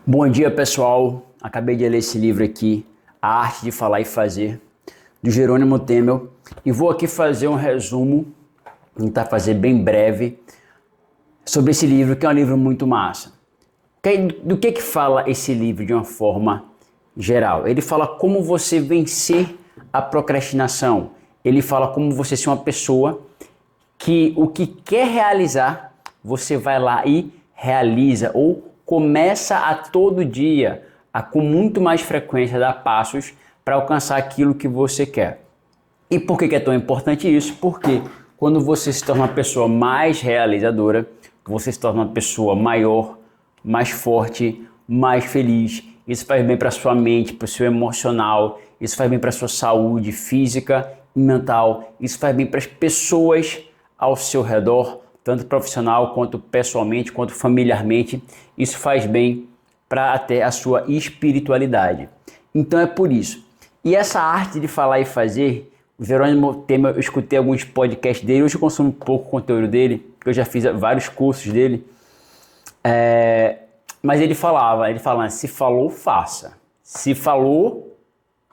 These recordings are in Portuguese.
Bom dia, pessoal. Acabei de ler esse livro aqui, A Arte de Falar e Fazer, do Jerônimo Temel, e vou aqui fazer um resumo, tentar fazer bem breve, sobre esse livro, que é um livro muito massa. Do que fala esse livro de uma forma geral? Ele fala como você vencer a procrastinação. Ele fala como você ser uma pessoa que o que quer realizar, você vai lá e realiza, ou começa a todo dia, com muito mais frequência, dar passos para alcançar aquilo que você quer. E por que é tão importante isso? Porque quando você se torna uma pessoa mais realizadora, você se torna uma pessoa maior, mais forte, mais feliz. Isso faz bem para a sua mente, para o seu emocional, isso faz bem para a sua saúde física e mental, isso faz bem para as pessoas ao seu redor, tanto profissional quanto pessoalmente, quanto familiarmente. Isso faz bem para até a sua espiritualidade. Então é por isso. E essa arte de falar e fazer, o Jerônimo Temel, eu escutei alguns podcasts dele, hoje eu consumo pouco conteúdo dele, porque eu já fiz vários cursos dele. Mas ele falava, se falou, faça. Se falou,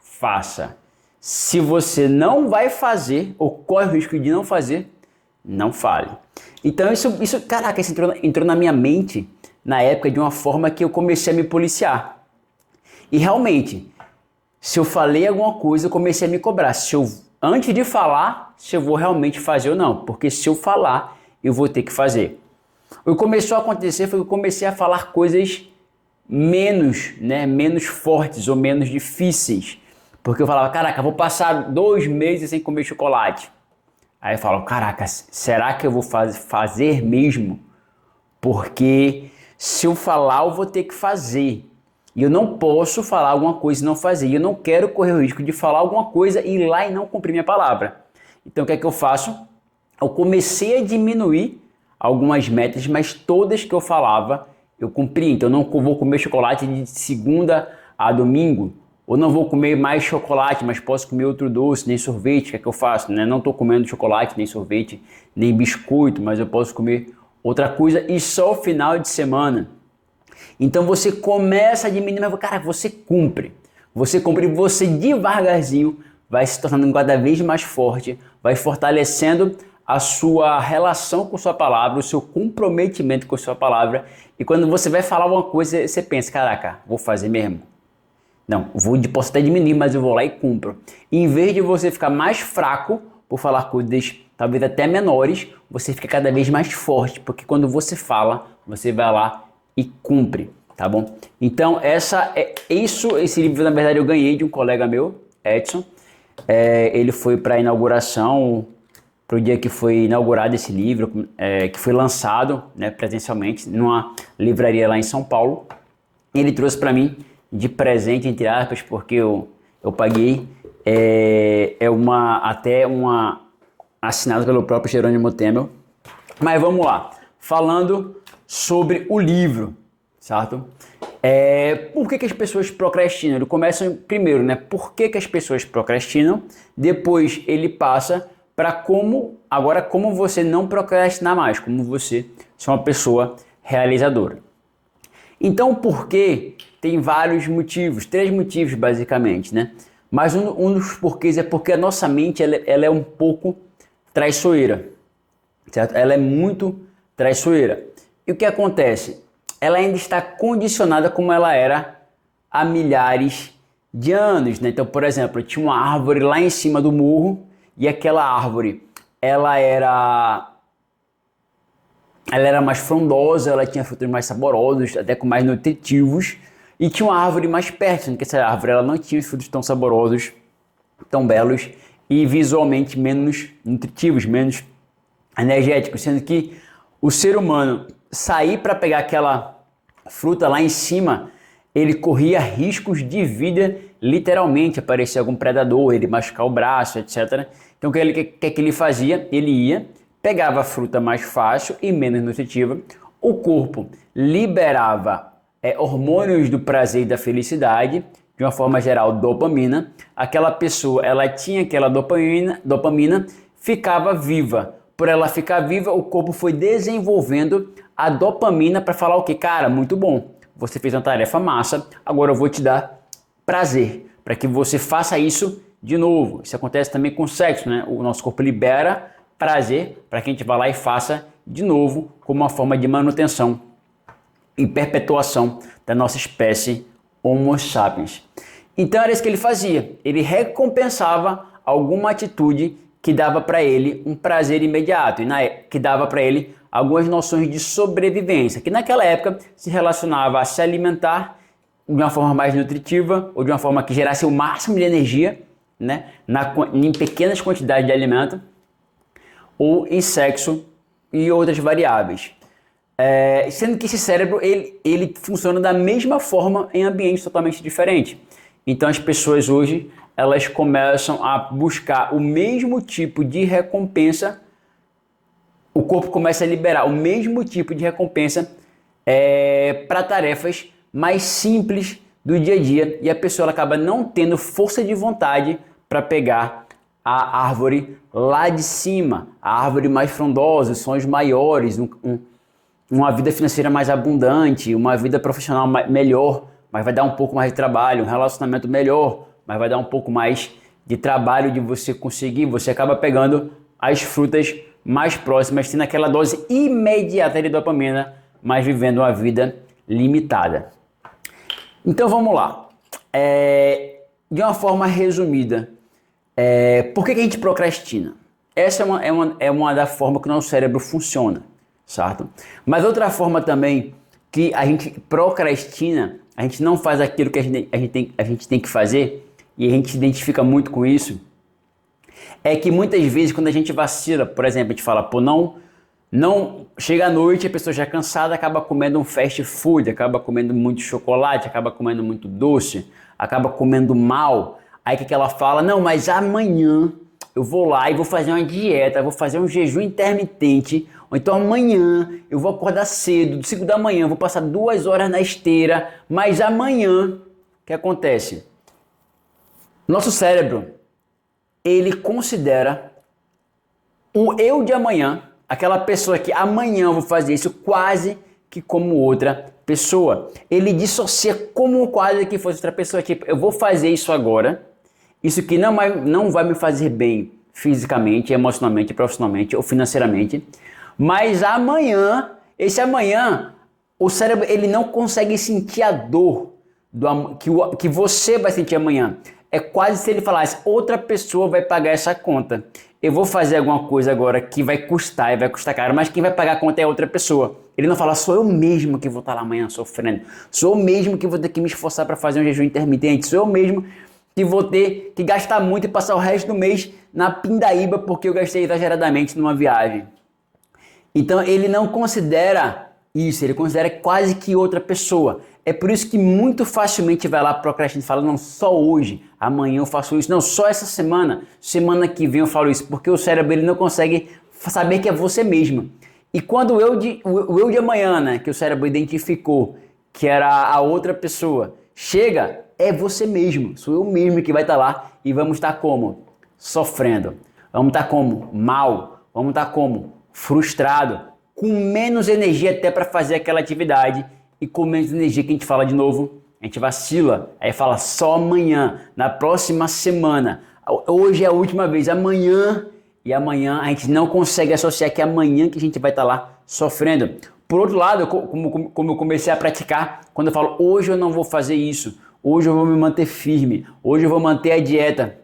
faça. Se você não vai fazer, ou corre o risco de não fazer, não fale. Então caraca, isso entrou na minha mente na época de uma forma que eu comecei a me policiar. E realmente, se eu falei alguma coisa, eu comecei a me cobrar. Antes de falar, se eu vou realmente fazer ou não. Porque se eu falar, eu vou ter que fazer. O que começou a acontecer foi que eu comecei a falar coisas menos fortes ou menos difíceis. Porque eu falava, caraca, vou passar 2 meses sem comer chocolate. Aí eu falo, caraca, será que eu vou fazer mesmo? Porque se eu falar, eu vou ter que fazer. E eu não posso falar alguma coisa e não fazer. E eu não quero correr o risco de falar alguma coisa e ir lá e não cumprir minha palavra. Então o que é que eu faço? Eu comecei a diminuir algumas metas, mas todas que eu falava, eu cumpri. Então eu não vou comer chocolate de segunda a domingo. Ou não vou comer mais chocolate, mas posso comer outro doce, nem sorvete. O que é que eu faço? Não estou comendo chocolate, nem sorvete, nem biscoito, mas eu posso comer outra coisa e só o final de semana. Então você começa a diminuir, mas cara, você cumpre. Você devagarzinho vai se tornando cada vez mais forte, vai fortalecendo a sua relação com sua palavra, o seu comprometimento com sua palavra. E quando você vai falar alguma coisa, você pensa, caraca, vou fazer mesmo. Não, posso até diminuir, mas eu vou lá e cumpro. E em vez de você ficar mais fraco por falar coisas talvez até menores, você fica cada vez mais forte, porque quando você fala, você vai lá e cumpre, tá bom? Então esse livro na verdade eu ganhei de um colega meu, Edson. Ele foi para a inauguração, para o dia que foi inaugurado esse livro, que foi lançado, presencialmente, numa livraria lá em São Paulo. Ele trouxe para mim de presente, entre aspas, porque eu paguei, até uma assinada pelo próprio Jerônimo Temel. Mas vamos lá, falando sobre o livro, certo? Por que as pessoas procrastinam? Ele começa primeiro, por que as pessoas procrastinam, depois ele passa para como você não procrastinar mais, como você ser uma pessoa realizadora. Então o porquê tem vários motivos, 3 motivos basicamente, Mas um dos porquês é porque a nossa mente ela é um pouco traiçoeira, certo? Ela é muito traiçoeira. E o que acontece? Ela ainda está condicionada como ela era há milhares de anos, Então, por exemplo, tinha uma árvore lá em cima do morro e aquela árvore, ela era mais frondosa, ela tinha frutos mais saborosos, até com mais nutritivos, e tinha uma árvore mais perto, porque essa árvore ela não tinha frutos tão saborosos, tão belos e visualmente menos nutritivos, menos energéticos, sendo que o ser humano sair para pegar aquela fruta lá em cima, ele corria riscos de vida, literalmente, aparecer algum predador, ele machucar o braço, etc. Então o que ele fazia? Ele ia, pegava a fruta mais fácil e menos nutritiva, o corpo liberava hormônios do prazer e da felicidade, de uma forma geral dopamina, aquela pessoa ela tinha aquela dopamina, ficava viva. Por ela ficar viva, o corpo foi desenvolvendo a dopamina para falar o que? Cara, muito bom, você fez uma tarefa massa, agora eu vou te dar prazer, para que você faça isso de novo. Isso acontece também com o sexo, né? O nosso corpo libera prazer para que a gente vá lá e faça de novo, como uma forma de manutenção e perpetuação da nossa espécie Homo sapiens. Então era isso que ele fazia. Ele recompensava alguma atitude que dava para ele um prazer imediato e que dava para ele algumas noções de sobrevivência, que naquela época se relacionava a se alimentar de uma forma mais nutritiva ou de uma forma que gerasse o máximo de energia, né, em pequenas quantidades de alimento, ou em sexo e outras variáveis. Sendo que esse cérebro ele funciona da mesma forma em ambientes totalmente diferentes. Então as pessoas hoje elas começam a buscar o mesmo tipo de recompensa, o corpo começa a liberar o mesmo tipo de recompensa para tarefas mais simples do dia a dia, e a pessoa ela acaba não tendo força de vontade para pegar a árvore lá de cima, a árvore mais frondosa, os sonhos maiores, uma vida financeira mais abundante, uma vida profissional melhor, mas vai dar um pouco mais de trabalho, um relacionamento melhor, mas vai dar um pouco mais de trabalho de você conseguir. Você acaba pegando as frutas mais próximas, tendo aquela dose imediata de dopamina, mas vivendo uma vida limitada. Então vamos lá. De uma forma resumida, por que a gente procrastina? Essa é uma da forma que o nosso cérebro funciona, certo? Mas outra forma também que a gente procrastina, a gente não faz aquilo que a gente tem que fazer, e a gente se identifica muito com isso, é que muitas vezes quando a gente vacila, por exemplo, a gente fala, pô, não chega à noite, a pessoa já cansada, acaba comendo um fast food, acaba comendo muito chocolate, acaba comendo muito doce, acaba comendo mal. Aí o que ela fala? Não, mas amanhã eu vou lá e vou fazer uma dieta, vou fazer um jejum intermitente, ou então amanhã eu vou acordar cedo, 5 da manhã, vou passar 2 horas na esteira, mas amanhã, o que acontece? Nosso cérebro, ele considera o eu de amanhã, aquela pessoa que amanhã eu vou fazer isso quase que como outra pessoa. Ele dissocia como quase que fosse outra pessoa. Tipo, eu vou fazer isso agora, isso que não vai me fazer bem fisicamente, emocionalmente, profissionalmente ou financeiramente, mas amanhã, o cérebro ele não consegue sentir a dor que você vai sentir amanhã. É quase se ele falasse, outra pessoa vai pagar essa conta. Eu vou fazer alguma coisa agora que vai custar e vai custar caro, mas quem vai pagar a conta é outra pessoa. Ele não fala, sou eu mesmo que vou estar lá amanhã sofrendo. Sou eu mesmo que vou ter que me esforçar para fazer um jejum intermitente. Sou eu mesmo que vou ter que gastar muito e passar o resto do mês na pindaíba porque eu gastei exageradamente numa viagem. Então ele não considera isso, ele considera quase que outra pessoa. É por isso que muito facilmente vai lá procrastinando e fala, não, só hoje, amanhã eu faço isso, não, só essa semana que vem eu falo isso, porque o cérebro ele não consegue saber que é você mesmo. E quando o eu de amanhã, né, que o cérebro identificou que era a outra pessoa, chega, é você mesmo, sou eu mesmo que vai estar lá e vamos estar como? Sofrendo. Vamos estar como? Mal. Vamos estar como? Frustrado. Com menos energia até para fazer aquela atividade e com menos energia que a gente fala de novo, a gente vacila. Aí fala só amanhã, na próxima semana. Hoje é a última vez, amanhã. E amanhã a gente não consegue associar que é amanhã que a gente vai estar lá sofrendo. Por outro lado, como eu comecei a praticar, quando eu falo hoje eu não vou fazer isso, hoje eu vou me manter firme, hoje eu vou manter a dieta,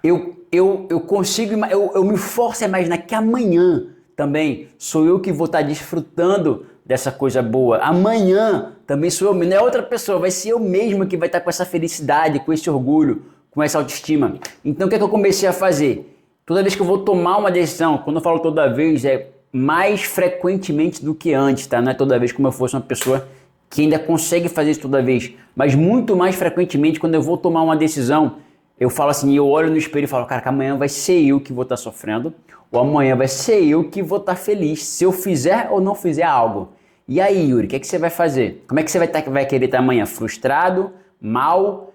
eu consigo, eu me forço a imaginar que amanhã também sou eu que vou estar desfrutando dessa coisa boa. Amanhã também sou eu, não é outra pessoa, vai ser eu mesmo que vai estar com essa felicidade, com esse orgulho, com essa autoestima. Então o que é que eu comecei a fazer? Toda vez que eu vou tomar uma decisão, quando eu falo toda vez, é mais frequentemente do que antes, tá? Não é toda vez como eu fosse uma pessoa que ainda consegue fazer isso toda vez, mas muito mais frequentemente quando eu vou tomar uma decisão, eu falo assim, eu olho no espelho e falo, cara, que amanhã vai ser eu que vou estar sofrendo, ou amanhã vai ser eu que vou estar feliz, se eu fizer ou não fizer algo. E aí, Yuri, o que é que você vai fazer? Como é que você vai querer estar amanhã? Frustrado, mal,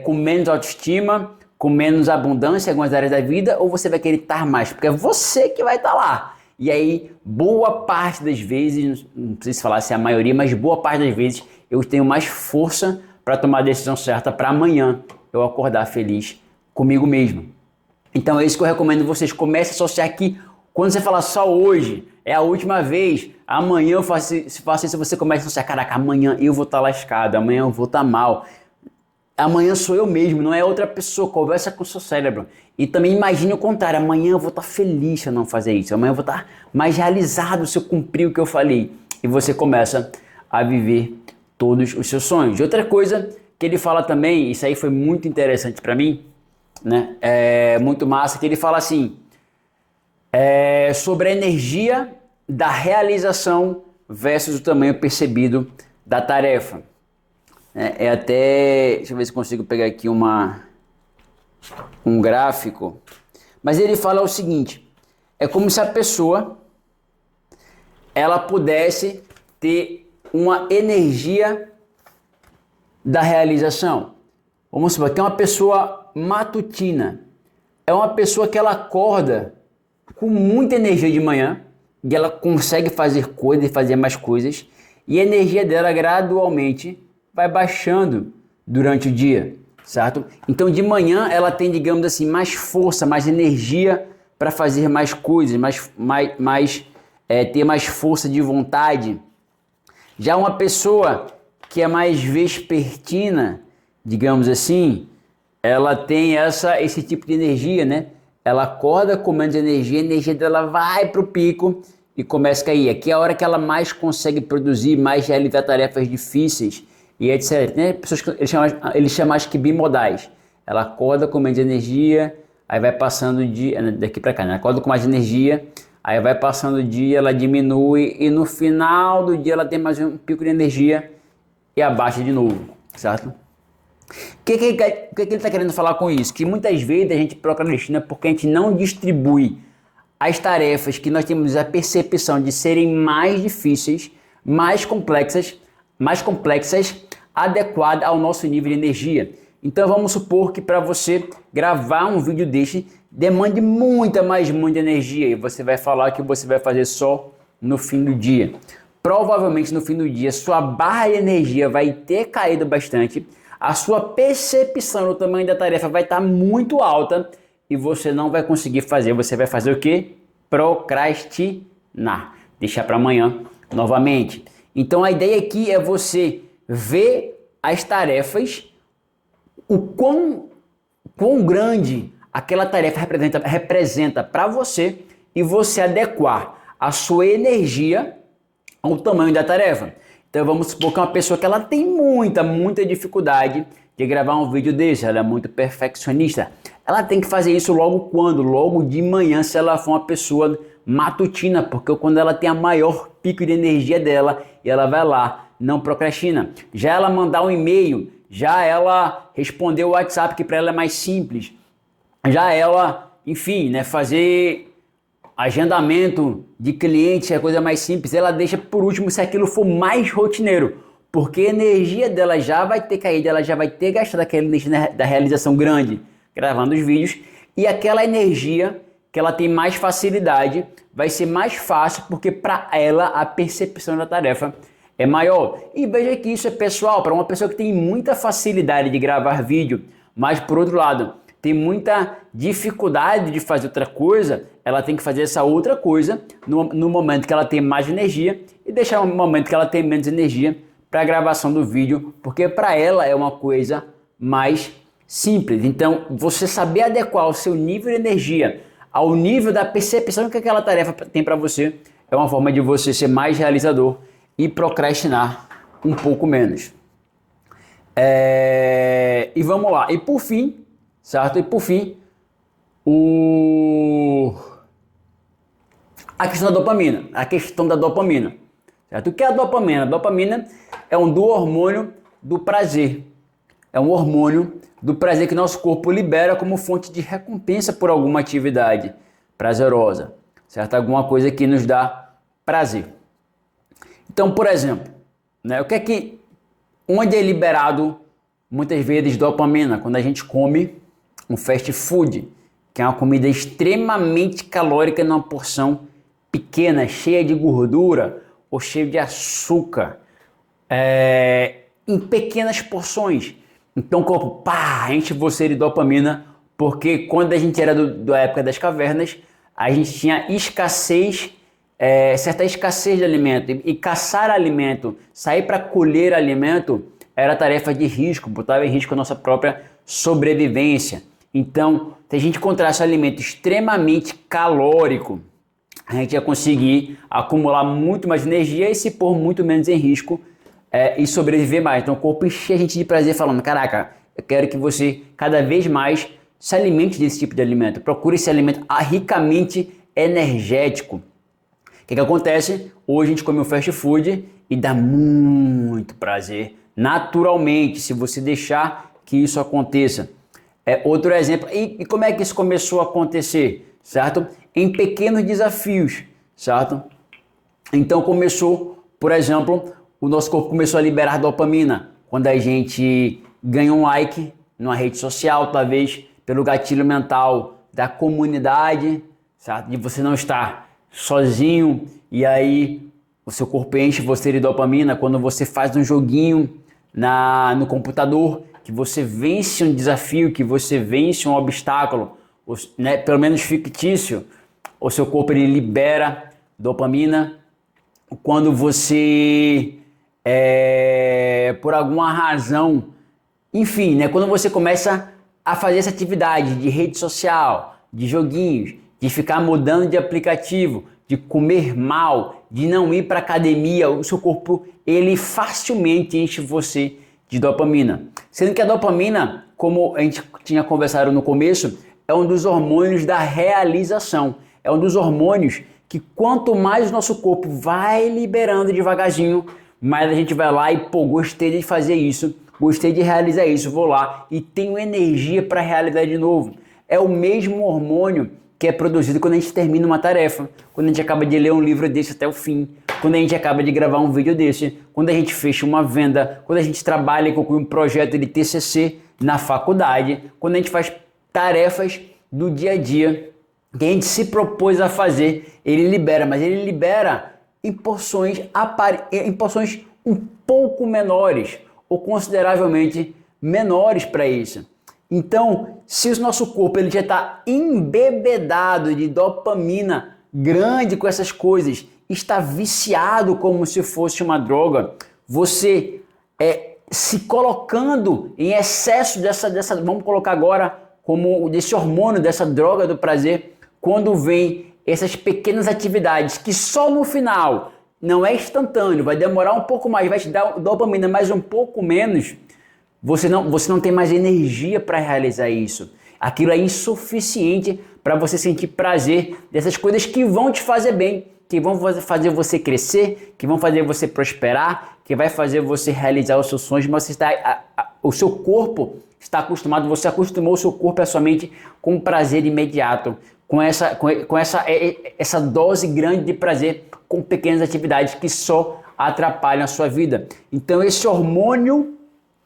com menos autoestima, com menos abundância em algumas áreas da vida, ou você vai querer estar mais? Porque é você que vai estar lá. E aí, boa parte das vezes, não sei se falar se é a maioria, mas boa parte das vezes, eu tenho mais força para tomar a decisão certa para amanhã eu acordar feliz comigo mesmo. Então é isso que eu recomendo vocês. Comece a associar aqui. Quando você fala só hoje, é a última vez, amanhã eu faço isso, você começa a associar, caraca, amanhã eu vou estar lascado, amanhã eu vou estar mal. Amanhã sou eu mesmo, não é outra pessoa. Conversa com o seu cérebro. E também imagine o contrário. Amanhã eu vou estar feliz se eu não fazer isso. Amanhã eu vou estar mais realizado se eu cumprir o que eu falei. E você começa a viver todos os seus sonhos. E outra coisa que ele fala também, isso aí foi muito interessante para mim, né? É muito massa, que ele fala assim, sobre a energia da realização versus o tamanho percebido da tarefa. Deixa eu ver se consigo pegar aqui um gráfico. Mas ele fala o seguinte, é como se a pessoa ela pudesse ter uma energia da realização. Vamos supor que é uma pessoa matutina. É uma pessoa que ela acorda com muita energia de manhã e ela consegue fazer coisas e fazer mais coisas. E a energia dela gradualmente vai baixando durante o dia, certo? Então de manhã ela tem, digamos assim, mais força, mais energia para fazer mais coisas, ter mais força de vontade. Já uma pessoa que é mais vespertina, digamos assim, ela tem esse tipo de energia, né? Ela acorda com menos energia, a energia dela vai para o pico e começa a cair. Aqui é a hora que ela mais consegue produzir, mais realizar tarefas difíceis e etc. Tem pessoas que ele chama acho que bimodais. Ela acorda com menos energia, aí vai passando o dia, daqui para cá, né? Ela acorda com mais energia, aí vai passando o dia, ela diminui e no final do dia ela tem mais um pico de energia e abaixa de novo, certo? O que ele está querendo falar com isso? Que muitas vezes a gente procrastina porque a gente não distribui as tarefas que nós temos a percepção de serem mais difíceis, mais complexas, adequadas ao nosso nível de energia. Então vamos supor que para você gravar um vídeo desse demande muita energia e você vai falar que você vai fazer só no fim do dia. Provavelmente no fim do dia sua barra de energia vai ter caído bastante, a sua percepção do tamanho da tarefa vai estar muito alta e você não vai conseguir fazer. Você vai fazer o quê? Procrastinar. Deixar para amanhã novamente. Então a ideia aqui é você ver as tarefas, o quão grande aquela tarefa representa para você e você adequar a sua energia ao tamanho da tarefa. Então vamos supor que é uma pessoa que ela tem muita dificuldade de gravar um vídeo desse, ela é muito perfeccionista. Ela tem que fazer isso logo quando? Logo de manhã, se ela for uma pessoa matutina, porque quando ela tem a maior pico de energia dela, e ela vai lá, não procrastina. Já ela mandar um e-mail, já ela responder o WhatsApp, que para ela é mais simples. Já ela, enfim, né, fazer agendamento de clientes é a coisa mais simples, ela deixa por último se aquilo for mais rotineiro, porque a energia dela já vai ter caído, ela já vai ter gastado aquela energia da realização grande, gravando os vídeos, e aquela energia que ela tem mais facilidade vai ser mais fácil, porque para ela a percepção da tarefa é maior. E veja que isso é pessoal, para uma pessoa que tem muita facilidade de gravar vídeo, mas por outro lado tem muita dificuldade de fazer outra coisa, ela tem que fazer essa outra coisa no momento que ela tem mais energia e deixar um momento que ela tem menos energia para a gravação do vídeo, porque para ela é uma coisa mais simples. Então, você saber adequar o seu nível de energia ao nível da percepção que aquela tarefa tem para você é uma forma de você ser mais realizador e procrastinar um pouco menos. E vamos lá. E por fim, certo? E por fim, a questão da dopamina. Certo? O que é a dopamina? A dopamina é do hormônio do prazer. É um hormônio do prazer que nosso corpo libera como fonte de recompensa por alguma atividade prazerosa, certo? Alguma coisa que nos dá prazer. Então, por exemplo, né, onde é liberado muitas vezes dopamina? Quando a gente come um fast food, que é uma comida extremamente calórica numa porção pequena, cheia de gordura ou cheia de açúcar. em pequenas porções. Então o corpo, pá, enche você de dopamina, porque quando a gente era da época das cavernas, a gente tinha escassez, certa escassez de alimento. E caçar alimento, sair para colher alimento, era tarefa de risco, botava em risco a nossa própria sobrevivência. Então, se a gente encontrasse alimento extremamente calórico, a gente ia conseguir acumular muito mais energia e se pôr muito menos em risco e sobreviver mais. Então o corpo enche a gente de prazer falando, caraca, eu quero que você cada vez mais se alimente desse tipo de alimento. Procure esse alimento ricamente energético. O que acontece? Hoje a gente come um fast food e dá muito prazer, naturalmente, se você deixar que isso aconteça. Outro exemplo, e como é que isso começou a acontecer? Certo? Em pequenos desafios, certo? Então começou, por exemplo, o nosso corpo começou a liberar dopamina quando a gente ganha um like numa rede social, talvez pelo gatilho mental da comunidade, certo? De você não estar sozinho e aí o seu corpo enche você de dopamina quando você faz um joguinho no computador, que você vence um desafio, que você vence um obstáculo, né, pelo menos fictício, o seu corpo ele libera dopamina. Quando você, por alguma razão, enfim, né, quando você começa a fazer essa atividade de rede social, de joguinhos, de ficar mudando de aplicativo, de comer mal, de não ir para academia, o seu corpo ele facilmente enche você de dopamina. Sendo que a dopamina, como a gente tinha conversado no começo, é um dos hormônios da realização. É um dos hormônios que quanto mais o nosso corpo vai liberando devagarzinho, mais a gente vai lá e, pô, gostei de fazer isso, gostei de realizar isso, vou lá e tenho energia para realizar de novo. É o mesmo hormônio que é produzido quando a gente termina uma tarefa, quando a gente acaba de ler um livro desse até o fim, quando a gente acaba de gravar um vídeo desse, quando a gente fecha uma venda, quando a gente trabalha e conclui um projeto de TCC na faculdade, quando a gente faz tarefas do dia a dia que a gente se propôs a fazer, ele libera, mas ele libera em porções um pouco menores ou consideravelmente menores para isso. Então, se o nosso corpo ele já está embebedado de dopamina grande com essas coisas, está viciado como se fosse uma droga, você se colocando em excesso dessa, vamos colocar agora como desse hormônio, dessa droga do prazer, quando vem essas pequenas atividades que só no final não é instantâneo, vai demorar um pouco mais, vai te dar dopamina, mas um pouco menos, você não tem mais energia para realizar isso. Aquilo é insuficiente para você sentir prazer dessas coisas que vão te fazer bem, que vão fazer você crescer, que vão fazer você prosperar, que vai fazer você realizar os seus sonhos, mas o seu corpo está acostumado, você acostumou o seu corpo e a sua mente com prazer imediato, com essa dose grande de prazer, com pequenas atividades que só atrapalham a sua vida. Então esse hormônio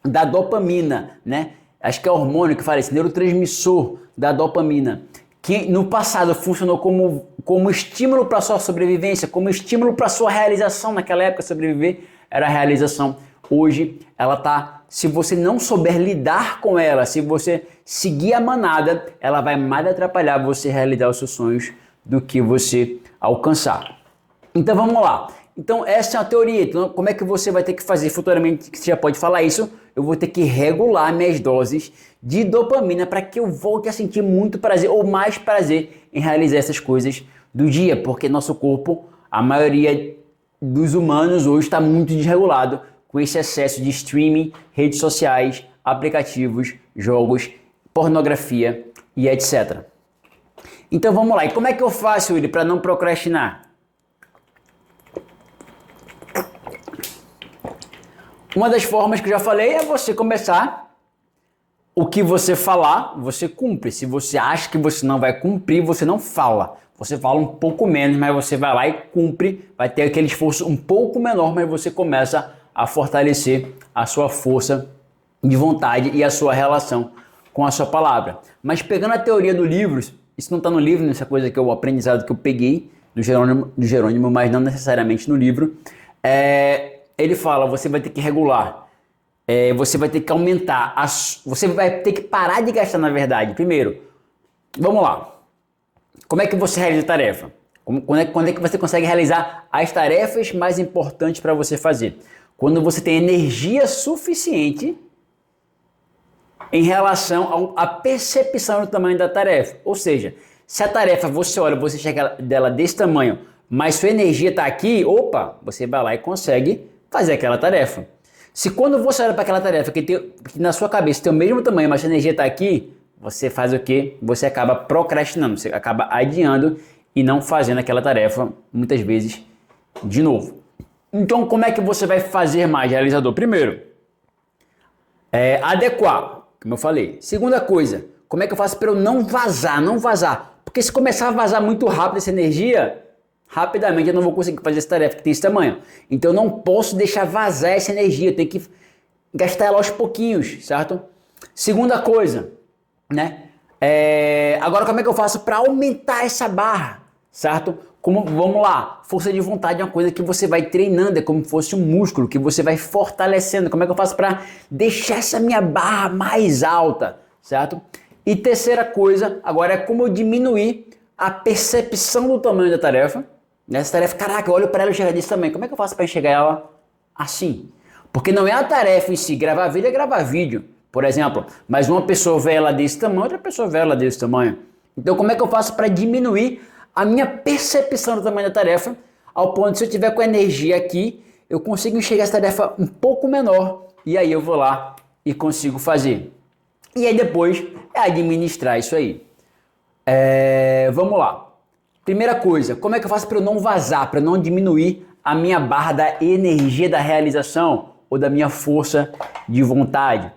da dopamina, né? Acho que é o hormônio que fala esse neurotransmissor da dopamina, que no passado funcionou como estímulo para a sua sobrevivência, como estímulo para a sua realização. Naquela época, sobreviver era a realização. Hoje, ela tá, se você não souber lidar com ela, se você seguir a manada, ela vai mais atrapalhar você realizar os seus sonhos do que você alcançar. Então vamos lá. Então essa é a teoria. Então como é que você vai ter que fazer futuramente, que você já pode falar isso? Eu vou ter que regular minhas doses de dopamina para que eu volte a sentir muito prazer ou mais prazer em realizar essas coisas do dia, porque nosso corpo, a maioria dos humanos hoje está muito desregulado com esse excesso de streaming, redes sociais, aplicativos, jogos, pornografia e etc. Então vamos lá. E como é que eu faço, Yuri, para não procrastinar? Uma das formas que eu já falei é você começar, o que você falar, você cumpre. Se você acha que você não vai cumprir, você não fala. Você fala um pouco menos, mas você vai lá e cumpre, vai ter aquele esforço um pouco menor, mas você começa a fortalecer a sua força de vontade e a sua relação com a sua palavra. Mas pegando a teoria do livro, isso não está no livro, nessa coisa que o aprendizado que eu peguei do Jerônimo, mas não necessariamente no livro, ele fala, você vai ter que regular você vai ter que aumentar, você vai ter que parar de gastar, na verdade. Primeiro, vamos lá. Como é que você realiza a tarefa? Quando é que você consegue realizar as tarefas mais importantes para você fazer? Quando você tem energia suficiente em relação à percepção do tamanho da tarefa. Ou seja, se a tarefa você olha, você chega dela desse tamanho, mas sua energia está aqui, opa, você vai lá e consegue fazer aquela tarefa. Se quando você olha para aquela tarefa que na sua cabeça tem o mesmo tamanho, mas sua energia está aqui, você faz o quê? Você acaba procrastinando, você acaba adiando e não fazendo aquela tarefa, muitas vezes, de novo. Então, como é que você vai fazer mais, realizador? Primeiro, adequar, como eu falei. Segunda coisa, como é que eu faço para eu não vazar? Porque se começar a vazar muito rápido essa energia, rapidamente eu não vou conseguir fazer essa tarefa que tem esse tamanho. Então, eu não posso deixar vazar essa energia, eu tenho que gastar ela aos pouquinhos, certo? Segunda coisa, né? Agora, como é que eu faço para aumentar essa barra, certo? Vamos lá, força de vontade é uma coisa que você vai treinando, é como se fosse um músculo que você vai fortalecendo. Como é que eu faço para deixar essa minha barra mais alta, certo? E terceira coisa, agora é como eu diminuir a percepção do tamanho da tarefa. Nessa tarefa, caraca, eu olho para ela e chego desse tamanho. Como é que eu faço para enxergar ela assim? Porque não é a tarefa em si, gravar vídeo é gravar vídeo, por exemplo. Mas uma pessoa vê ela desse tamanho, outra pessoa vê ela desse tamanho. Então como é que eu faço para diminuir a minha percepção do tamanho da tarefa, ao ponto de se eu tiver com energia aqui, eu consigo enxergar essa tarefa um pouco menor, e aí eu vou lá e consigo fazer. E aí depois é administrar isso aí. Vamos lá. Primeira coisa, como é que eu faço para eu não vazar, para não diminuir a minha barra da energia da realização ou da minha força de vontade?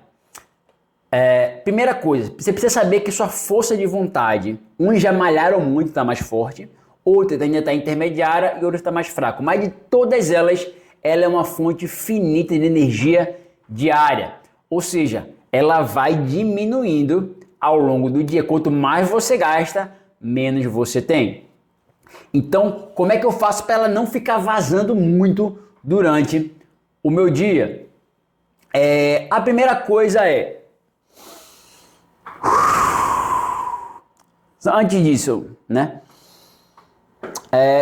Primeira coisa, você precisa saber que sua força de vontade, uns já malharam muito, está mais forte, outra ainda está intermediária e outra está mais fraco. Mas de todas elas, ela é uma fonte finita de energia diária. Ou seja, ela vai diminuindo ao longo do dia. Quanto mais você gasta, menos você tem. Então, como é que eu faço para ela não ficar vazando muito durante o meu dia? A primeira coisa antes disso, né?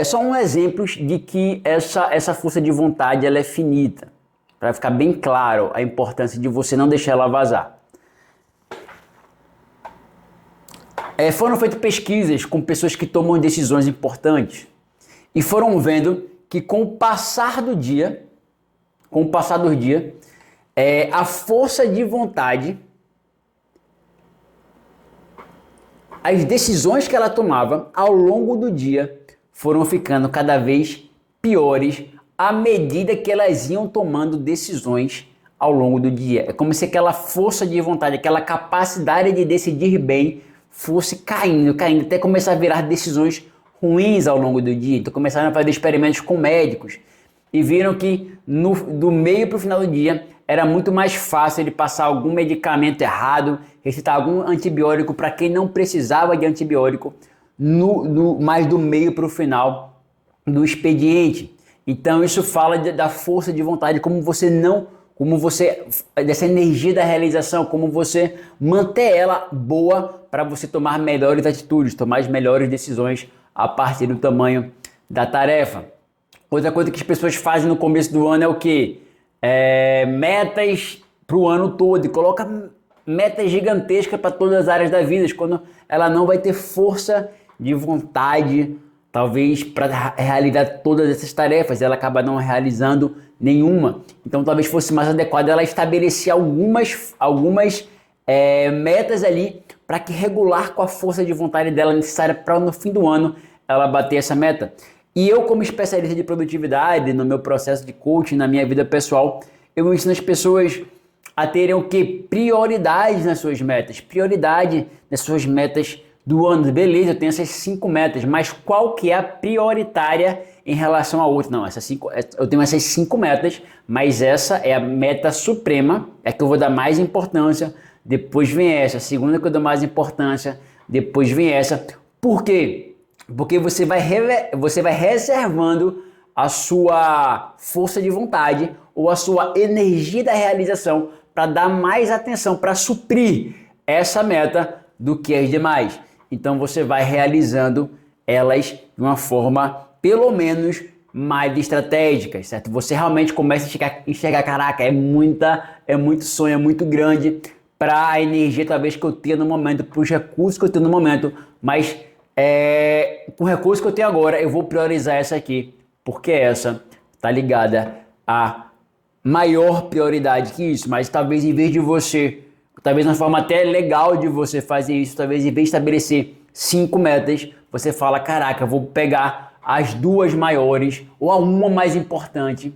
São exemplos de que essa força de vontade ela é finita, para ficar bem claro a importância de você não deixar ela vazar. Foram feitas pesquisas com pessoas que tomam decisões importantes e foram vendo que com o passar do dia, a força de vontade, as decisões que ela tomava ao longo do dia foram ficando cada vez piores à medida que elas iam tomando decisões ao longo do dia. É como se aquela força de vontade, aquela capacidade de decidir bem fosse caindo, até começar a virar decisões ruins ao longo do dia. Então começaram a fazer experimentos com médicos e viram que do meio para o final do dia era muito mais fácil ele passar algum medicamento errado, recitar algum antibiótico para quem não precisava de antibiótico, mais do meio para o final do expediente. Então isso fala da força de vontade, dessa energia da realização, como você manter ela boa para você tomar melhores atitudes, tomar as melhores decisões a partir do tamanho da tarefa. Outra coisa que as pessoas fazem no começo do ano é o quê? Metas para o ano todo, e coloca metas gigantescas para todas as áreas da vida, quando ela não vai ter força de vontade, talvez, para realizar todas essas tarefas, ela acaba não realizando nenhuma. Então talvez fosse mais adequado ela estabelecer algumas metas ali para que regular com a força de vontade dela necessária para no fim do ano ela bater essa meta. E eu, como especialista de produtividade, no meu processo de coaching, na minha vida pessoal, eu ensino as pessoas a terem o quê? Prioridade nas suas metas. Prioridade nas suas metas do ano. Beleza, eu tenho essas 5 metas, mas qual que é a prioritária em relação a outra? Não, eu tenho essas 5 metas, mas essa é a meta suprema, é que eu vou dar mais importância, depois vem essa, a segunda que eu dou mais importância, depois vem essa. Por quê? Porque você vai reservando a sua força de vontade, ou a sua energia da realização para dar mais atenção, para suprir essa meta do que as demais. Então você vai realizando elas de uma forma, pelo menos, mais estratégica, certo? Você realmente começa a enxergar, caraca, é muito sonho, é muito grande para a energia talvez que eu tenho no momento, para os recursos que eu tenho no momento, mas com o recurso que eu tenho agora, eu vou priorizar essa aqui, porque essa está ligada a maior prioridade que isso, mas talvez em vez de você, talvez uma forma até legal de você fazer isso, talvez em vez de estabelecer 5 metas, você fala, caraca, eu vou pegar as 2 maiores ou a uma mais importante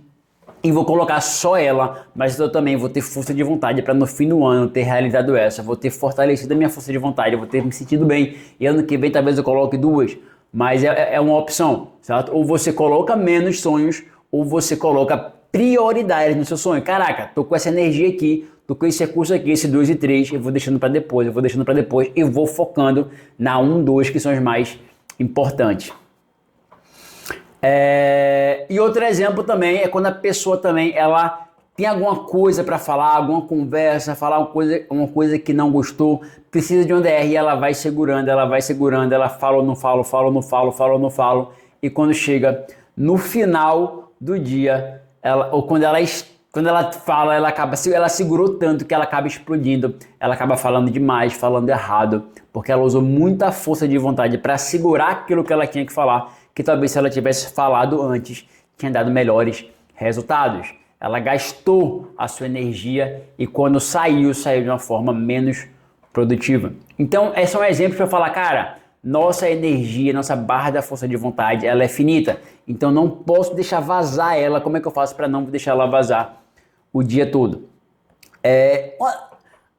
e vou colocar só ela, mas eu também vou ter força de vontade para no fim do ano ter realizado essa, vou ter fortalecido a minha força de vontade, eu vou ter me sentido bem e ano que vem talvez eu coloque 2, mas é uma opção, certo? Ou você coloca menos sonhos ou você coloca prioridades no seu sonho. Caraca, tô com essa energia aqui, tô com esse recurso aqui, esse 2 e 3, eu vou deixando para depois, e vou focando na 1, 2, que são os mais importantes. E outro exemplo também é quando a pessoa também, ela tem alguma coisa para falar, alguma conversa, falar uma coisa que não gostou, precisa de um DR e ela vai segurando, ela fala ou não fala, e quando chega no final do dia, quando ela fala, ela segurou tanto que ela acaba explodindo, ela acaba falando demais, falando errado, porque ela usou muita força de vontade para segurar aquilo que ela tinha que falar, que talvez se ela tivesse falado antes, tinha dado melhores resultados. Ela gastou a sua energia e quando saiu de uma forma menos produtiva. Então, esse é um exemplo para falar, cara, nossa energia, nossa barra da força de vontade, ela é finita. Então não posso deixar vazar ela. Como é que eu faço para não deixar ela vazar o dia todo?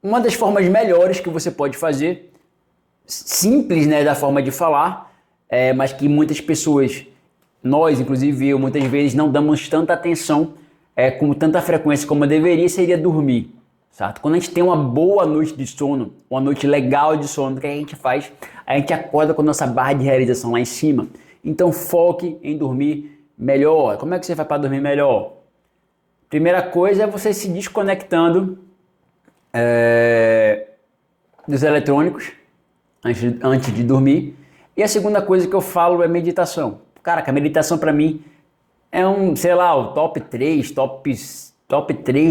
Uma das formas melhores que você pode fazer, simples, né, da forma de falar, mas que muitas pessoas, nós inclusive eu, muitas vezes não damos tanta atenção, com tanta frequência como deveria, seria dormir. Certo? Quando a gente tem uma boa noite de sono, uma noite legal de sono, o que a gente faz? A gente acorda com a nossa barra de realização lá em cima. Então foque em dormir melhor. Como é que você faz para dormir melhor? Primeira coisa é você se desconectando dos eletrônicos antes de dormir. E a segunda coisa que eu falo é meditação. Caraca, a meditação para mim é o top 3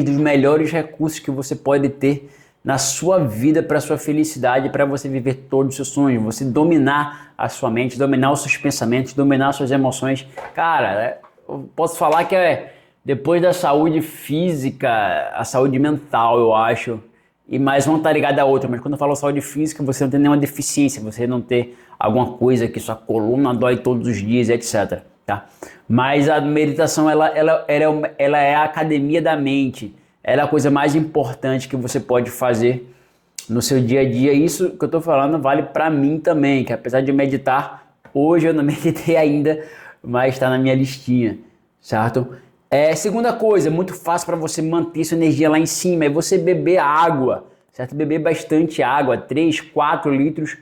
dos melhores recursos que você pode ter na sua vida para sua felicidade, para você viver todos os seus sonhos, você dominar a sua mente, dominar os seus pensamentos, dominar as suas emoções. Cara, eu posso falar que depois da saúde física, a saúde mental, eu acho, e mais uma tá ligada a outra, mas quando eu falo saúde física, você não tem nenhuma deficiência, você não ter alguma coisa que sua coluna dói todos os dias, etc. Tá? Mas a meditação ela é a academia da mente, ela é a coisa mais importante que você pode fazer no seu dia a dia. Isso que eu estou falando vale para mim também, que apesar de meditar, hoje eu não meditei ainda, mas está na minha listinha, certo? Segunda coisa, muito fácil para você manter sua energia lá em cima, é você beber água, certo? Beber bastante água, 3, 4 litros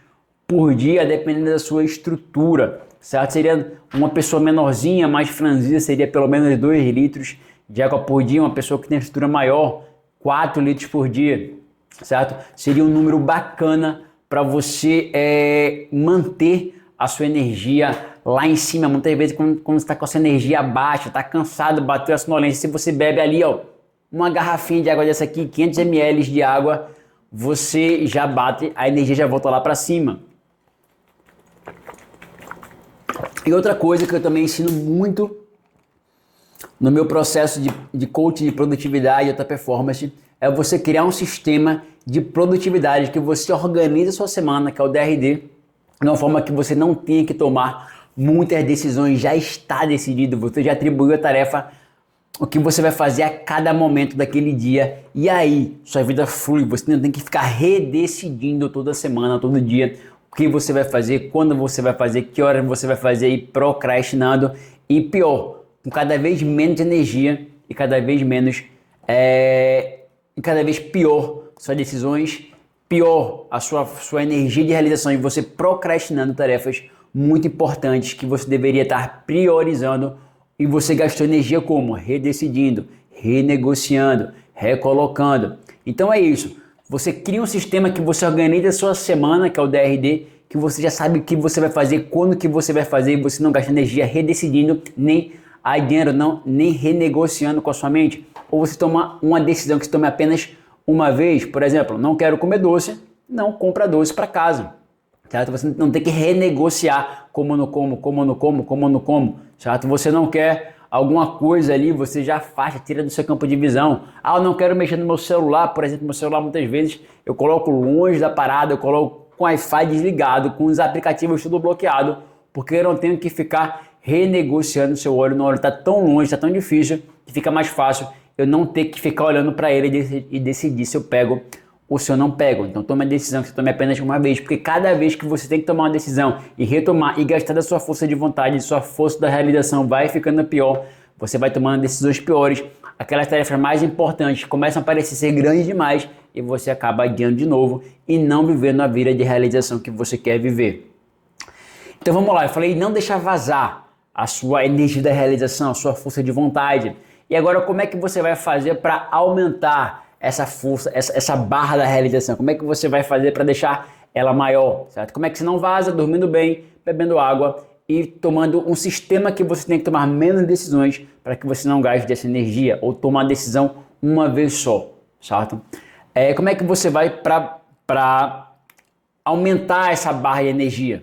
por dia, dependendo da sua estrutura. Certo? Seria uma pessoa menorzinha, mais franzida, seria pelo menos 2 litros de água por dia. Uma pessoa que tem estrutura maior, 4 litros por dia, certo? Seria um número bacana para você manter a sua energia lá em cima. Muitas vezes quando você está com a sua energia baixa, está cansado, bateu a sonolência, se você bebe ali uma garrafinha de água dessa aqui, 500 ml de água, você já bate, a energia já volta lá para cima. E outra coisa que eu também ensino muito no meu processo de coaching de produtividade e alta performance é você criar um sistema de produtividade que você organiza a sua semana, que é o DRD, de uma forma que você não tenha que tomar muitas decisões, já está decidido, você já atribuiu a tarefa, o que você vai fazer a cada momento daquele dia, e aí sua vida flui, você não tem que ficar redecidindo toda semana, todo dia, o que você vai fazer, quando você vai fazer, que hora você vai fazer e procrastinando. E pior, com cada vez menos energia e cada vez pior suas decisões, pior a sua energia de realização e você procrastinando tarefas muito importantes que você deveria estar priorizando e você gastou energia como? Redecidindo. renegociando, recolocando. Então é isso. Você cria um sistema que você organiza a sua semana, que é o DRD, que você já sabe o que você vai fazer, quando que você vai fazer, e você não gasta energia redecidindo, nem adiando, não, nem renegociando com a sua mente. Ou você toma uma decisão que você tome apenas uma vez, por exemplo, não quero comer doce, não compra doce para casa. Certo? Você não tem que renegociar como não como, certo? Você não quer alguma coisa ali, você já afasta, tira do seu campo de visão. Ah, eu não quero mexer no meu celular, por exemplo, meu celular muitas vezes eu coloco longe da parada, eu coloco com o Wi-Fi desligado, com os aplicativos tudo bloqueado, porque eu não tenho que ficar renegociando o seu olho na hora que está tão longe, está tão difícil, que fica mais fácil eu não ter que ficar olhando para ele e decidir se eu pego ou se eu não pego. Então tome a decisão que você tome apenas uma vez, porque cada vez que você tem que tomar uma decisão e retomar e gastar da sua força de vontade, sua força da realização vai ficando pior, você vai tomando decisões piores, aquelas tarefas mais importantes começam a parecer ser grandes demais e você acaba adiando de novo e não vivendo a vida de realização que você quer viver. Então vamos lá, eu falei não deixar vazar a sua energia da realização, a sua força de vontade. E agora como é que você vai fazer para aumentar essa força, essa barra da realização? Como é que você vai fazer para deixar ela maior, certo? Como é que você não vaza, dormindo bem, bebendo água e tomando um sistema que você tem que tomar menos decisões para que você não gaste essa energia ou tomar a decisão uma vez só, certo? Como é que você vai para aumentar essa barra de energia?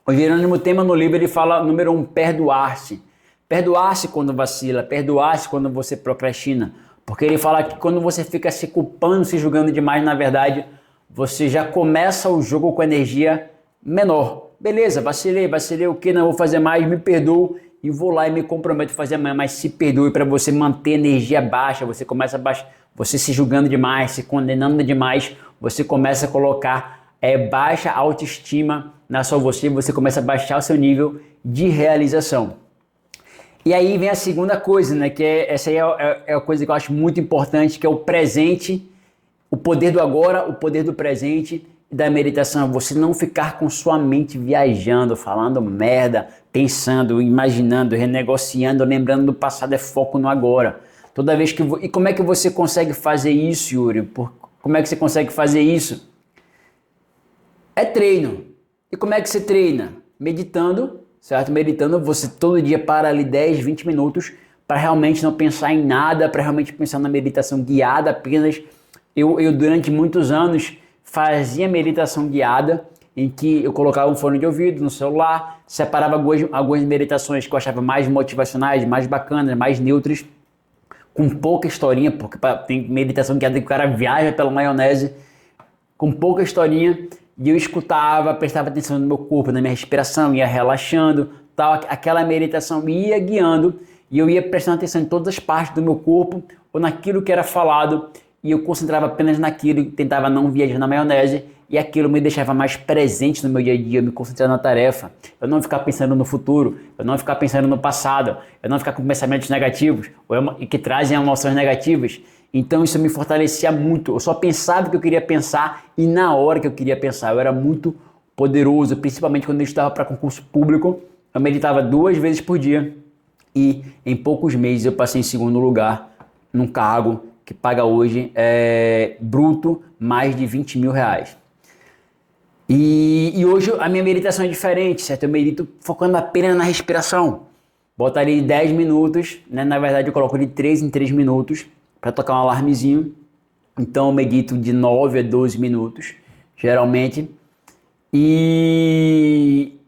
O Jerônimo Tema no livro ele fala, número 1, perdoar-se. Perdoar-se quando vacila, perdoar-se quando você procrastina. Porque ele fala que quando você fica se culpando, se julgando demais, na verdade, você já começa o jogo com energia menor. Beleza, vacilei o que? Não vou fazer mais, me perdoo e vou lá e me comprometo a fazer amanhã, mas se perdoe para você manter energia baixa, você começa a baixar, você se julgando demais, se condenando demais, você começa a colocar baixa autoestima na sua você começa a baixar o seu nível de realização. E aí vem a segunda coisa, né? Que essa aí é a coisa que eu acho muito importante, que é o presente, o poder do agora, o poder do presente e da meditação. Você não ficar com sua mente viajando, falando merda, pensando, imaginando, renegociando, lembrando do passado, é foco no agora. Toda vez que E como é que você consegue fazer isso, Yuri? Como é que você consegue fazer isso? É treino. E como é que você treina? Meditando. Certo? Meditando, você todo dia para ali 10, 20 minutos para realmente não pensar em nada, para realmente pensar na meditação guiada apenas. Eu durante muitos anos fazia meditação guiada, em que eu colocava um fone de ouvido no celular, separava algumas meditações que eu achava mais motivacionais, mais bacanas, mais neutras, com pouca historinha, porque tem meditação guiada que o cara viaja pela maionese, com pouca historinha. E eu escutava, prestava atenção no meu corpo, na minha respiração, ia relaxando, tal, aquela meditação ia guiando e eu ia prestando atenção em todas as partes do meu corpo ou naquilo que era falado e eu concentrava apenas naquilo, tentava não viajar na maionese e aquilo me deixava mais presente no meu dia a dia, eu me concentrando na tarefa, eu não ficar pensando no futuro, eu não ficar pensando no passado, eu não ficar com pensamentos negativos e que trazem emoções negativas. Então isso me fortalecia muito, eu só pensava o que eu queria pensar e na hora que eu queria pensar, eu era muito poderoso, principalmente quando eu estudava para concurso público, eu meditava 2 vezes por dia e em poucos meses eu passei em segundo lugar num cargo que paga hoje bruto mais de 20 mil reais. E hoje a minha meditação é diferente, certo? Eu medito focando apenas na respiração, boto ali 10 minutos, né? Na verdade eu coloco de 3 em 3 minutos, para tocar um alarmezinho. Então eu medito de 9 a 12 minutos, geralmente. E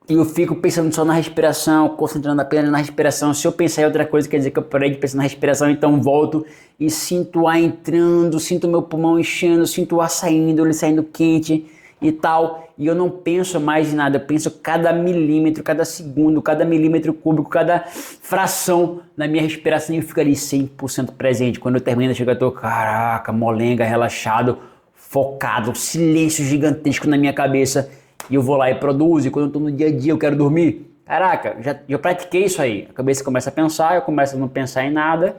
eu fico pensando só na respiração, concentrando apenas na respiração. Se eu pensar em outra coisa, quer dizer que eu parei de pensar na respiração, então volto e sinto o ar entrando, sinto o meu pulmão enchendo, sinto o ar saindo, ele saindo quente e tal. E eu não penso mais em nada, eu penso cada milímetro, cada segundo, cada milímetro cúbico, cada fração na minha respiração e eu fico ali 100% presente. Quando eu termino, chega, eu tô, caraca, molenga, relaxado, focado, silêncio gigantesco na minha cabeça e eu vou lá e produzo. E quando eu tô no dia a dia, eu quero dormir. Caraca, já pratiquei isso aí. A cabeça começa a pensar, eu começo a não pensar em nada,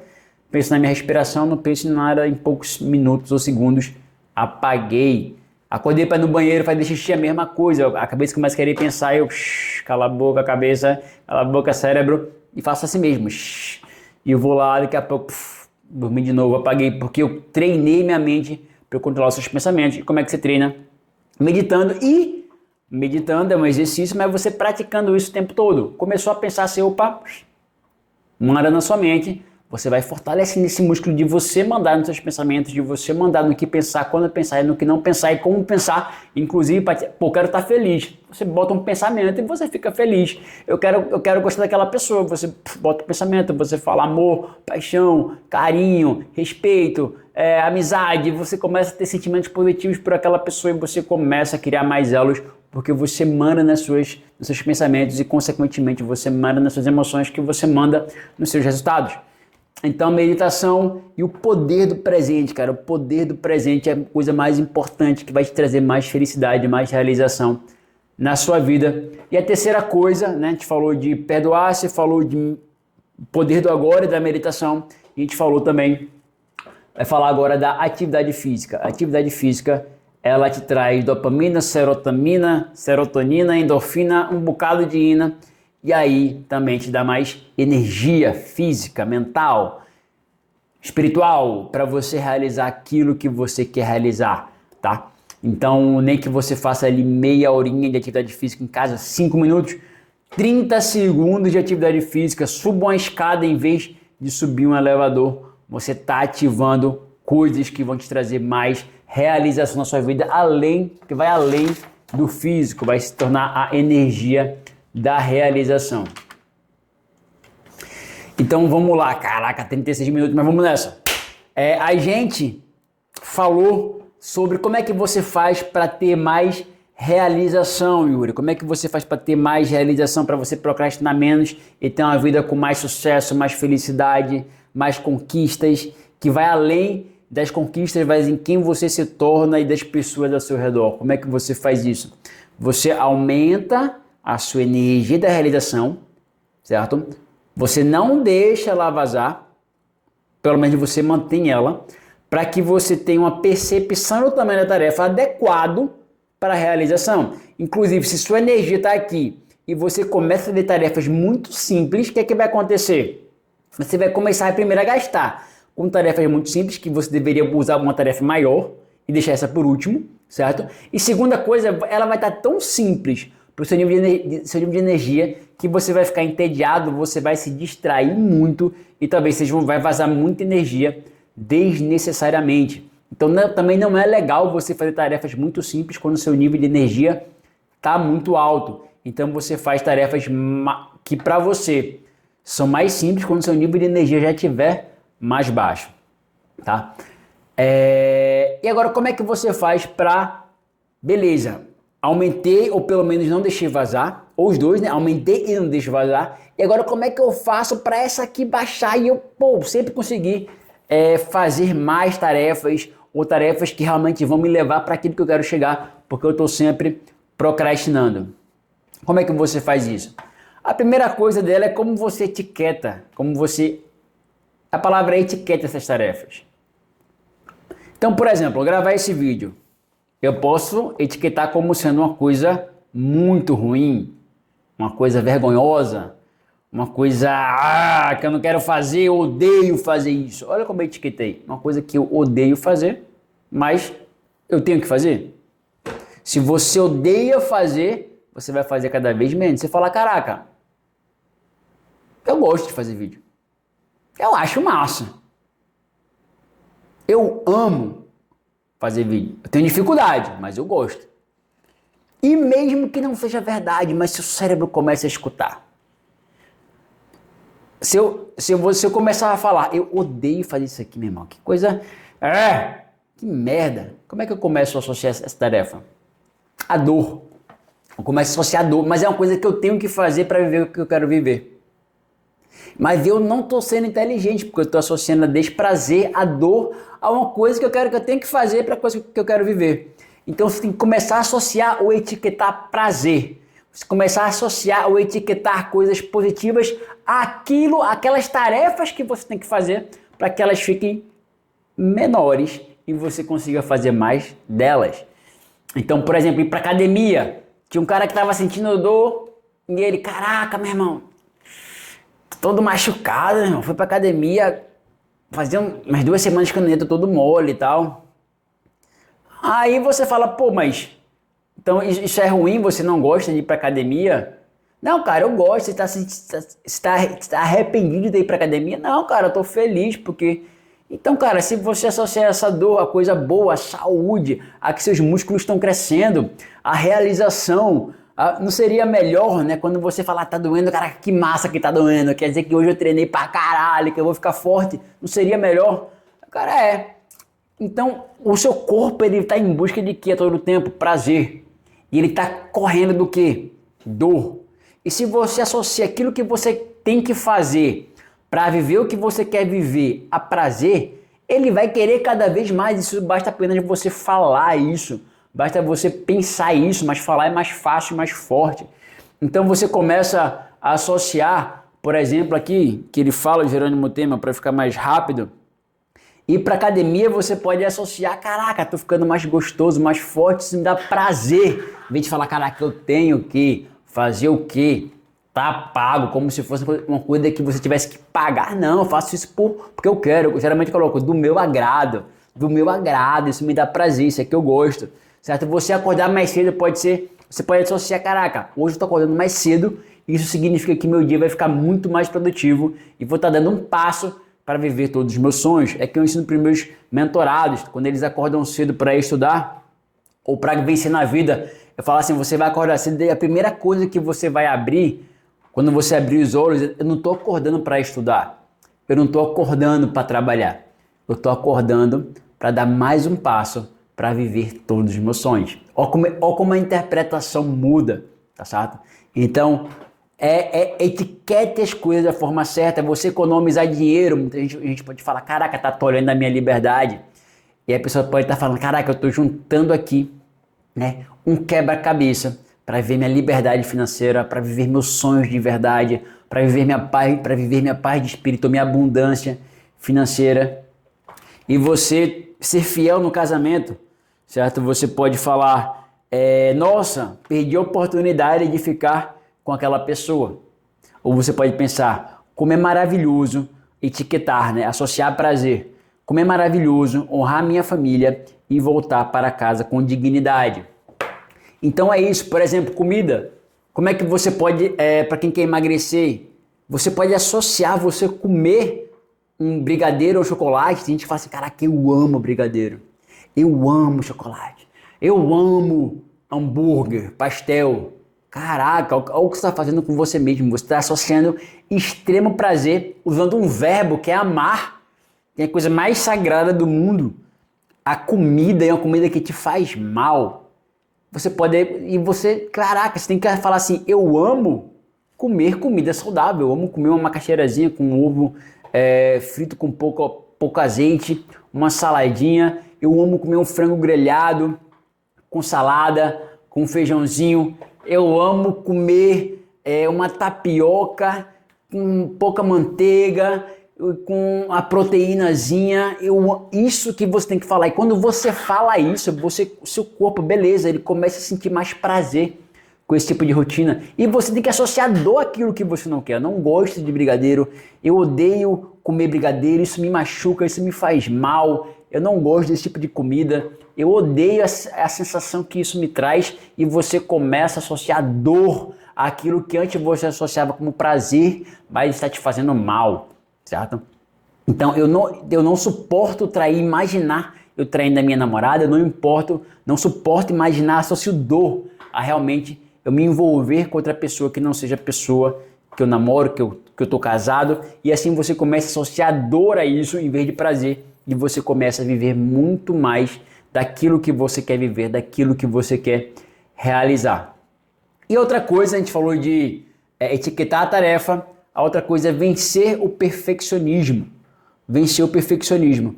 penso na minha respiração, não penso em nada, em poucos minutos ou segundos, apaguei. Acordei para ir no banheiro, fazer xixi, a mesma coisa. A cabeça começa a querer pensar, eu cala a boca, cabeça, cala a boca, cérebro, e faço assim mesmo. e eu vou lá, daqui a pouco, dormi de novo, apaguei, porque eu treinei minha mente para eu controlar os seus pensamentos. E como é que você treina? Meditando. E meditando é um exercício, mas você praticando isso o tempo todo. Começou a pensar assim, opa, manda na sua mente, você vai fortalecendo esse músculo de você mandar nos seus pensamentos, de você mandar no que pensar, quando pensar, e no que não pensar e como pensar. Inclusive, pô, eu quero estar feliz. Você bota um pensamento e você fica feliz. Eu quero gostar daquela pessoa. Você bota um pensamento, você fala amor, paixão, carinho, respeito, amizade. Você começa a ter sentimentos positivos por aquela pessoa e você começa a criar mais elos, porque você manda nos seus pensamentos e, consequentemente, você manda nas suas emoções, que você manda nos seus resultados. Então, meditação e o poder do presente, cara. O poder do presente é a coisa mais importante que vai te trazer mais felicidade, mais realização na sua vida. E a terceira coisa, né? A gente falou de perdoar, você falou de poder do agora e da meditação. E a gente falou também, vai falar agora da atividade física. A atividade física, ela te traz dopamina, serotonina, endorfina, um bocado de ina. E aí também te dá mais energia física, mental, espiritual, para você realizar aquilo que você quer realizar, tá? Então, nem que você faça ali meia horinha de atividade física em casa, 5 minutos, 30 segundos de atividade física, suba uma escada em vez de subir um elevador, você está ativando coisas que vão te trazer mais realização na sua vida, que vai além do físico, vai se tornar a energia da realização. Então vamos lá, caraca, 36 minutos, mas vamos nessa. A gente falou sobre como é que você faz para ter mais realização, Yuri. Como é que você faz para ter mais realização, para você procrastinar menos e ter uma vida com mais sucesso, mais felicidade, mais conquistas, que vai além das conquistas, vai em quem você se torna e das pessoas ao seu redor. Como é que você faz isso? Você aumenta a sua energia da realização, certo? Você não deixa ela vazar, pelo menos você mantém ela, para que você tenha uma percepção do tamanho da tarefa adequado para a realização. Inclusive, se sua energia está aqui e você começa a fazer tarefas muito simples, o que é que vai acontecer? Você vai começar primeiro a gastar com tarefas muito simples, que você deveria usar uma tarefa maior e deixar essa por último, certo? E segunda coisa, ela vai estar tão simples para o seu nível de energia, que você vai ficar entediado, você vai se distrair muito e talvez vai vazar muita energia desnecessariamente. Então também não é legal você fazer tarefas muito simples quando o seu nível de energia está muito alto. Então você faz tarefas que para você são mais simples quando o seu nível de energia já estiver mais baixo, tá? E agora como é que você faz para, beleza, aumentei ou pelo menos não deixei vazar, ou os dois, né? Aumentei e não deixei vazar. E agora como é que eu faço para essa aqui baixar e eu sempre conseguir fazer mais tarefas ou tarefas que realmente vão me levar para aquilo que eu quero chegar, porque eu estou sempre procrastinando. Como é que você faz isso? A primeira coisa dela é como você etiqueta, a palavra é etiqueta essas tarefas. Então, por exemplo, eu gravar esse vídeo, eu posso etiquetar como sendo uma coisa muito ruim, uma coisa vergonhosa, uma coisa que eu não quero fazer, eu odeio fazer isso. Olha como eu etiquetei, uma coisa que eu odeio fazer, mas eu tenho que fazer. Se você odeia fazer, você vai fazer cada vez menos. Você fala, caraca, eu gosto de fazer vídeo. Eu acho massa. Eu amo fazer vídeo. Eu tenho dificuldade, mas eu gosto. E mesmo que não seja verdade, mas seu cérebro começa a escutar. Se eu começar a falar, eu odeio fazer isso aqui, meu irmão. Que coisa... que merda. Como é que eu começo a associar essa tarefa? A dor. Eu começo a associar a dor, mas é uma coisa que eu tenho que fazer para viver o que eu quero viver. Mas eu não estou sendo inteligente, porque eu estou associando a desprazer, a dor, a uma coisa que eu tenho que fazer para a coisa que eu quero viver. Então você tem que começar a associar ou etiquetar prazer. Você começar a associar ou etiquetar coisas positivas aquelas tarefas que você tem que fazer para que elas fiquem menores e você consiga fazer mais delas. Então, por exemplo, ir para academia. Tinha um cara que estava sentindo dor e ele, caraca, meu irmão, todo machucado, irmão. Fui pra academia, fazia umas 2 semanas que eu não ia, tô todo mole e tal. Aí você fala, pô, mas então isso é ruim, você não gosta de ir pra academia? Não, cara, eu gosto, você tá arrependido de ir pra academia? Não, cara, eu tô feliz porque... Então, cara, se você associar essa dor a coisa boa, a saúde, a que seus músculos estão crescendo, a realização, não seria melhor, né? Quando você falar, tá doendo, cara, que massa que tá doendo, quer dizer que hoje eu treinei pra caralho, que eu vou ficar forte, não seria melhor? Cara, é. Então, o seu corpo, ele tá em busca de quê a todo tempo? Prazer. E ele tá correndo do quê? Dor. E se você associa aquilo que você tem que fazer para viver o que você quer viver a prazer, ele vai querer cada vez mais. Isso basta apenas você falar isso, basta você pensar isso, mas falar é mais fácil, mais forte. Então você começa a associar, por exemplo, aqui, que ele fala, Jerônimo Temer, para ficar mais rápido, ir para academia você pode associar, caraca, tô ficando mais gostoso, mais forte, isso me dá prazer. Em vez de falar, caraca, eu tenho que fazer o quê? Tá pago, como se fosse uma coisa que você tivesse que pagar. Não, eu faço isso porque eu quero. Eu geralmente coloco do meu agrado, isso me dá prazer, isso é que eu gosto, certo? Você acordar mais cedo pode ser, você pode associar, caraca, hoje eu tô acordando mais cedo, isso significa que meu dia vai ficar muito mais produtivo e vou estar dando um passo para viver todos os meus sonhos. É que eu ensino para os meus mentorados, quando eles acordam cedo para estudar ou para vencer na vida, eu falo assim, você vai acordar cedo e a primeira coisa que você vai abrir, quando você abrir os olhos, eu não estou acordando para estudar, eu não estou acordando para trabalhar, eu estou acordando para dar mais um passo para viver todos os meus sonhos. Olha como a interpretação muda, tá certo? Então, etiquete as coisas da forma certa, é você economizar dinheiro. Muita gente pode falar, caraca, tá tolhendo a minha liberdade. E a pessoa pode estar falando, caraca, eu estou juntando aqui, né, um quebra-cabeça para viver minha liberdade financeira, para viver meus sonhos de verdade, para viver minha paz de espírito, minha abundância financeira. E você ser fiel no casamento, certo? Você pode falar, nossa, perdi a oportunidade de ficar com aquela pessoa. Ou você pode pensar, como é maravilhoso, etiquetar, né? Associar prazer. Como é maravilhoso honrar minha família e voltar para casa com dignidade. Então é isso, por exemplo, comida. Como é que você pode, para quem quer emagrecer, você pode associar você comer um brigadeiro ou chocolate. Tem gente que fala assim, caraca, eu amo brigadeiro, eu amo chocolate, eu amo hambúrguer, pastel. Caraca, olha o que você está fazendo com você mesmo. Você está associando extremo prazer, usando um verbo que é amar, que é a coisa mais sagrada do mundo. A comida é uma comida que te faz mal. Você pode, e você, caraca, você tem que falar assim, eu amo comer comida saudável, eu amo comer uma macaxeirazinha com ovo frito com pouco azeite, uma saladinha, eu amo comer um frango grelhado com salada, com feijãozinho. Eu amo comer uma tapioca com pouca manteiga, com a proteínazinha. Isso que você tem que falar. E quando você fala isso, seu corpo, beleza, ele começa a sentir mais prazer com esse tipo de rotina. E você tem que associar dor àquilo que você não quer. Eu não gosto de brigadeiro, eu odeio comer brigadeiro, isso me machuca, isso me faz mal. Eu não gosto desse tipo de comida, eu odeio a sensação que isso me traz, e você começa a associar dor àquilo que antes você associava como prazer, mas está te fazendo mal, certo? Então eu não suporto imaginar eu traindo a minha namorada, eu não suporto imaginar, associo dor a realmente eu me envolver com outra pessoa que não seja a pessoa que eu namoro, que eu tô casado, e assim você começa a associar dor a isso em vez de prazer. E você começa a viver muito mais daquilo que você quer viver, daquilo que você quer realizar. E outra coisa, a gente falou de etiquetar a tarefa, a outra coisa é vencer o perfeccionismo. Vencer o perfeccionismo.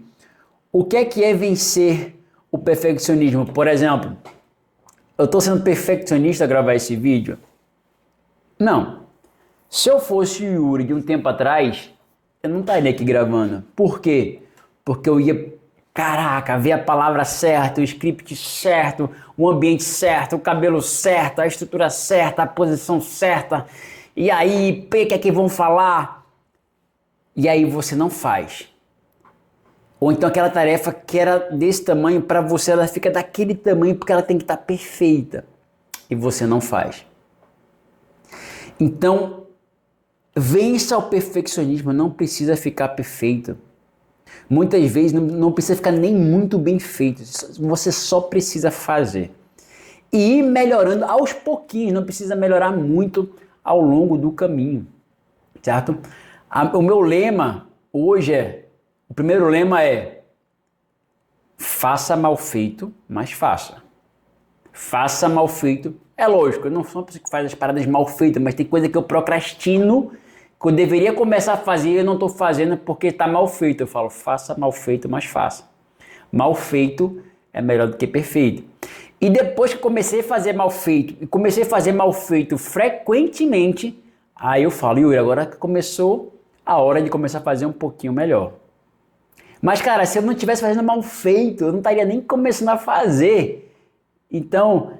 O que é vencer o perfeccionismo? Por exemplo, eu estou sendo perfeccionista a gravar esse vídeo? Não. Se eu fosse o Yuri de um tempo atrás, eu não estaria aqui gravando. Por quê? Porque eu ia, caraca, ver a palavra certa, o script certo, o ambiente certo, o cabelo certo, a estrutura certa, a posição certa. E aí, o que é que vão falar? e aí você não faz. Ou então aquela tarefa que era desse tamanho, para você ela fica daquele tamanho porque ela tem que estar perfeita e você não faz. Então, vença o perfeccionismo, não precisa ficar perfeito. Muitas vezes não precisa ficar nem muito bem feito, você só precisa fazer. E ir melhorando aos pouquinhos, não precisa melhorar muito ao longo do caminho, certo? O meu lema hoje o primeiro lema é: faça mal feito, mas faça. Faça mal feito. É lógico, eu não sou uma pessoa que faz as paradas mal feitas, mas tem coisa que eu procrastino, que eu deveria começar a fazer e eu não estou fazendo porque está mal feito. Eu falo, faça mal feito, mas faça. Mal feito é melhor do que perfeito. E depois que comecei a fazer mal feito, e comecei a fazer mal feito frequentemente, aí eu falo, Yuri, agora que começou a hora de começar a fazer um pouquinho melhor. Mas, cara, se eu não estivesse fazendo mal feito, eu não estaria nem começando a fazer. Então,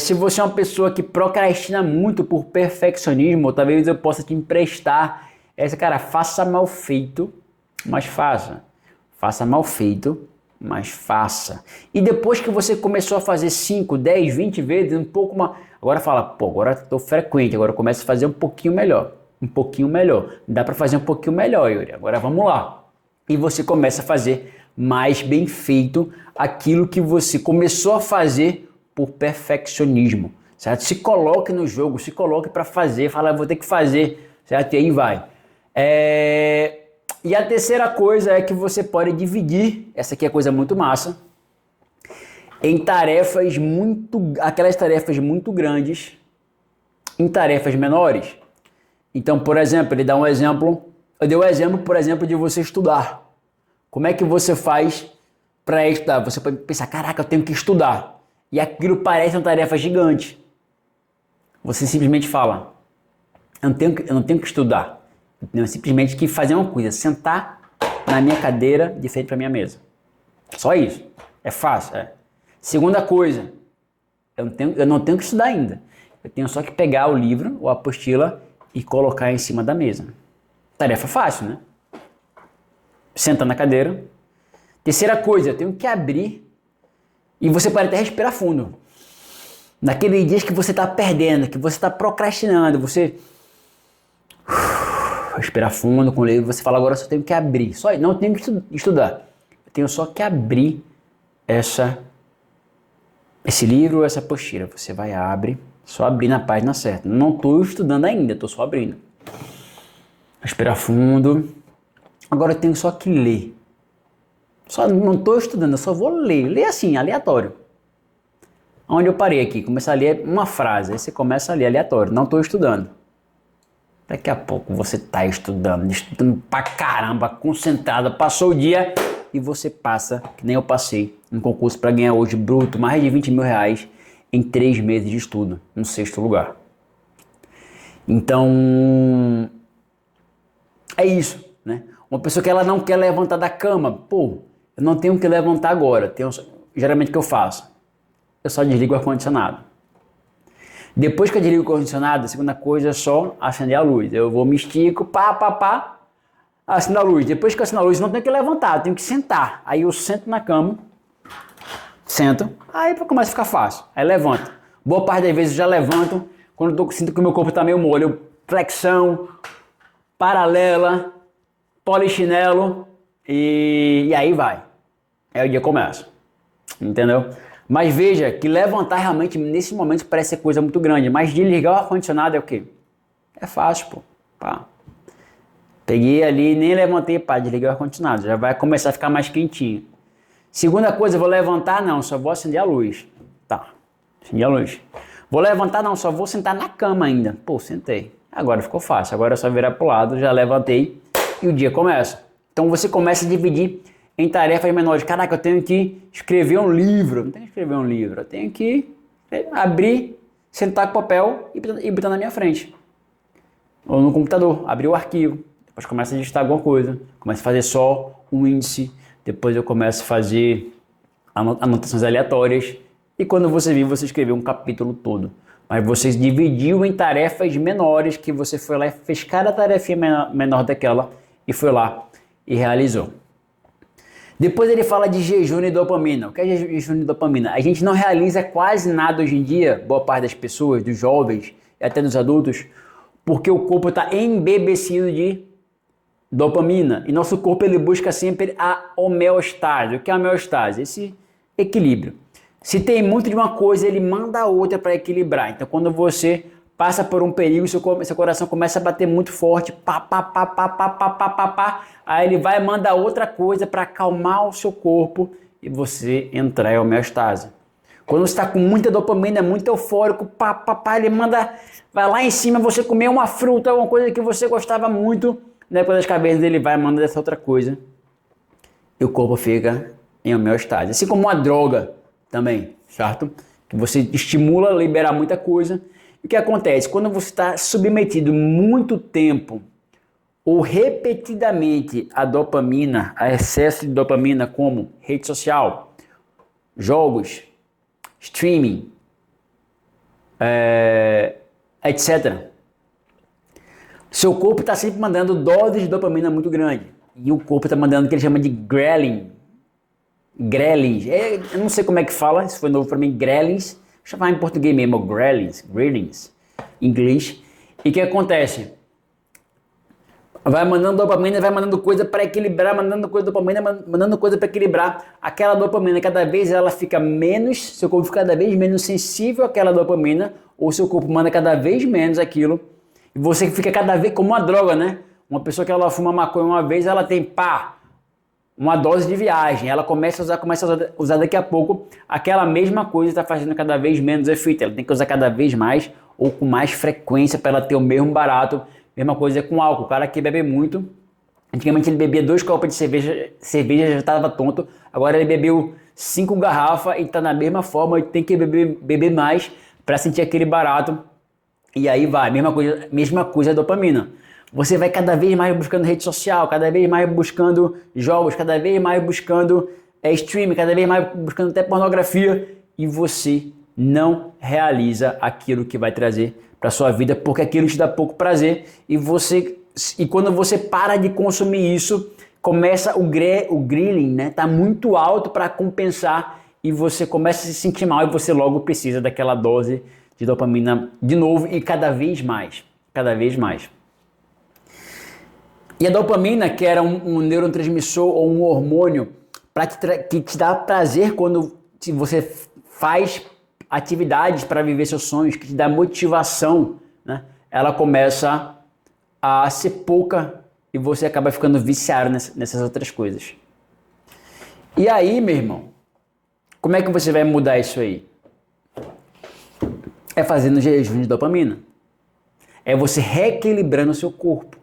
se você é uma pessoa que procrastina muito por perfeccionismo, talvez eu possa te emprestar essa, cara, faça mal feito, mas faça. Faça mal feito, mas faça. E depois que você começou a fazer 5, 10, 20 vezes, um pouco mais, agora fala, pô, agora estou frequente, agora eu começo a fazer um pouquinho melhor. Um pouquinho melhor. Dá para fazer um pouquinho melhor, Yuri. Agora vamos lá. E você começa a fazer mais bem feito aquilo que você começou a fazer por perfeccionismo, certo? Se coloque no jogo, se coloque para fazer, fala, vou ter que fazer, certo? E aí vai. E a terceira coisa é que você pode dividir, essa aqui é coisa muito massa, em tarefas aquelas tarefas muito grandes, em tarefas menores. Então, por exemplo, ele dá um exemplo. Eu dei o exemplo, por exemplo, de você estudar. Como é que você faz para estudar? Você pode pensar, caraca, eu tenho que estudar. E aquilo parece uma tarefa gigante. Você simplesmente fala, eu não tenho que estudar. Eu tenho simplesmente que fazer uma coisa, sentar na minha cadeira de frente para minha mesa. Só isso. É fácil, é. Segunda coisa, eu não tenho que estudar ainda. Eu tenho só que pegar o livro ou a apostila e colocar em cima da mesa. Tarefa fácil, né? Senta na cadeira. Terceira coisa, eu tenho que abrir e você pode até respirar fundo. Naqueles dias que você está perdendo, que você está procrastinando, você respirar fundo com o livro, você fala, agora eu só tenho que abrir. Só não tenho que estudar. Eu tenho só que abrir esse livro, essa apostila. Você vai abrir, só abrir na página certa. Não estou estudando ainda, estou só abrindo. Respirar fundo. Agora eu tenho só que ler. Só não estou estudando, eu só vou ler. Ler assim, aleatório. Onde eu parei aqui, começar a ler uma frase. Aí você começa a ler aleatório. Não estou estudando. Daqui a pouco você está estudando pra caramba, concentrado. Passou o dia e você passa, que nem eu passei, um concurso para ganhar hoje bruto, mais de 20 mil reais em 3 meses de estudo, no 6º lugar. Então, é isso, né? Uma pessoa que ela não quer levantar da cama, pô, eu não tenho que levantar agora. Geralmente o que eu faço? Eu só desligo o ar-condicionado. Depois que eu desligo o ar-condicionado, a segunda coisa é só acender a luz. Eu vou, me estico, acendo a luz. Depois que eu acendo a luz, eu não tenho que levantar, eu tenho que sentar. Aí eu sento na cama, sento, aí começa a ficar fácil. Aí levanto. Boa parte das vezes eu já levanto, quando eu sinto que o meu corpo está meio mole, eu flexão, paralela, polichinelo e aí vai. Aí o dia começa. Entendeu? Mas veja que levantar realmente nesse momento parece ser coisa muito grande, mas desligar o ar-condicionado é o quê? É fácil, pô. Pá. Peguei ali, nem levantei, pá, desliguei o ar-condicionado, já vai começar a ficar mais quentinho. Segunda coisa, vou levantar? Não, só vou acender a luz. Tá, acendi a luz. Vou levantar? Não, só vou sentar na cama ainda. Pô, sentei. Agora ficou fácil, agora é só virar pro lado, já levantei e o dia começa. Então você começa a dividir em tarefas menores. Caraca, eu tenho que escrever um livro. Não tenho que escrever um livro, eu tenho que abrir, sentar com o papel e botar na minha frente. Ou no computador, abrir o arquivo. Depois começa a digitar alguma coisa. Começa a fazer só um índice. Depois eu começo a fazer anotações aleatórias. E quando você vir, você escreveu um capítulo todo. Mas você dividiu em tarefas menores que você foi lá e fez cada tarefinha menor daquela e foi lá e realizou. Depois ele fala de jejum de dopamina. O que é jejum de dopamina? A gente não realiza quase nada hoje em dia, boa parte das pessoas, dos jovens e até dos adultos, porque o corpo está embebecido de dopamina. E nosso corpo ele busca sempre a homeostase. O que é a homeostase? Esse equilíbrio. Se tem muito de uma coisa, ele manda a outra para equilibrar. Então quando você passa por um perigo, seu coração começa a bater muito forte, pá, pá, pá, pá, pá, pá, pá, pá, pá. Aí ele vai mandar outra coisa para acalmar o seu corpo e você entrar em homeostase. Quando você está com muita dopamina, muito eufórico, pá, pá, pá, ele manda, vai lá em cima, você comer uma fruta, alguma coisa que você gostava muito, depois das cabeças ele vai mandar essa outra coisa e o corpo fica em homeostase. Assim como uma droga também, certo? Que você estimula a liberar muita coisa. O que acontece? Quando você está submetido muito tempo ou repetidamente a dopamina, a excesso de dopamina como rede social, jogos, streaming, etc. Seu corpo está sempre mandando doses de dopamina muito grande. E o corpo está mandando o que ele chama de grelin. Grelins. Eu não sei como é que fala, isso foi novo para mim, grelins. Chamar em português mesmo, grelins, em inglês. E o que acontece? Vai mandando dopamina, vai mandando coisa para equilibrar, mandando coisa dopamina, mandando coisa para equilibrar. Aquela dopamina, cada vez ela fica menos, seu corpo fica cada vez menos sensível àquela dopamina, ou seu corpo manda cada vez menos aquilo, e você fica cada vez como uma droga, né? Uma pessoa que ela fuma maconha uma vez, ela tem uma dose de viagem, ela começa a usar daqui a pouco, aquela mesma coisa está fazendo cada vez menos efeito, ela tem que usar cada vez mais ou com mais frequência para ela ter o mesmo barato. Mesma coisa com álcool, o cara que bebe muito, antigamente ele bebia 2 copos de cerveja já estava tonto, agora ele bebeu 5 garrafas e está na mesma forma, ele tem que beber mais para sentir aquele barato, e aí vai, mesma coisa a dopamina. Você vai cada vez mais buscando rede social, cada vez mais buscando jogos, cada vez mais buscando streaming, cada vez mais buscando até pornografia, e você não realiza aquilo que vai trazer para sua vida, porque aquilo te dá pouco prazer, e quando você para de consumir isso, começa o grilling, né? Tá muito alto para compensar e você começa a se sentir mal e você logo precisa daquela dose de dopamina de novo e cada vez mais, cada vez mais. E a dopamina, que era um neurotransmissor ou um hormônio que te dá prazer quando você faz atividades para viver seus sonhos, que te dá motivação, né? Ela começa a ser pouca e você acaba ficando viciado nessas outras coisas. E aí, meu irmão, como é que você vai mudar isso aí? É fazendo jejum de dopamina. É você reequilibrando o seu corpo.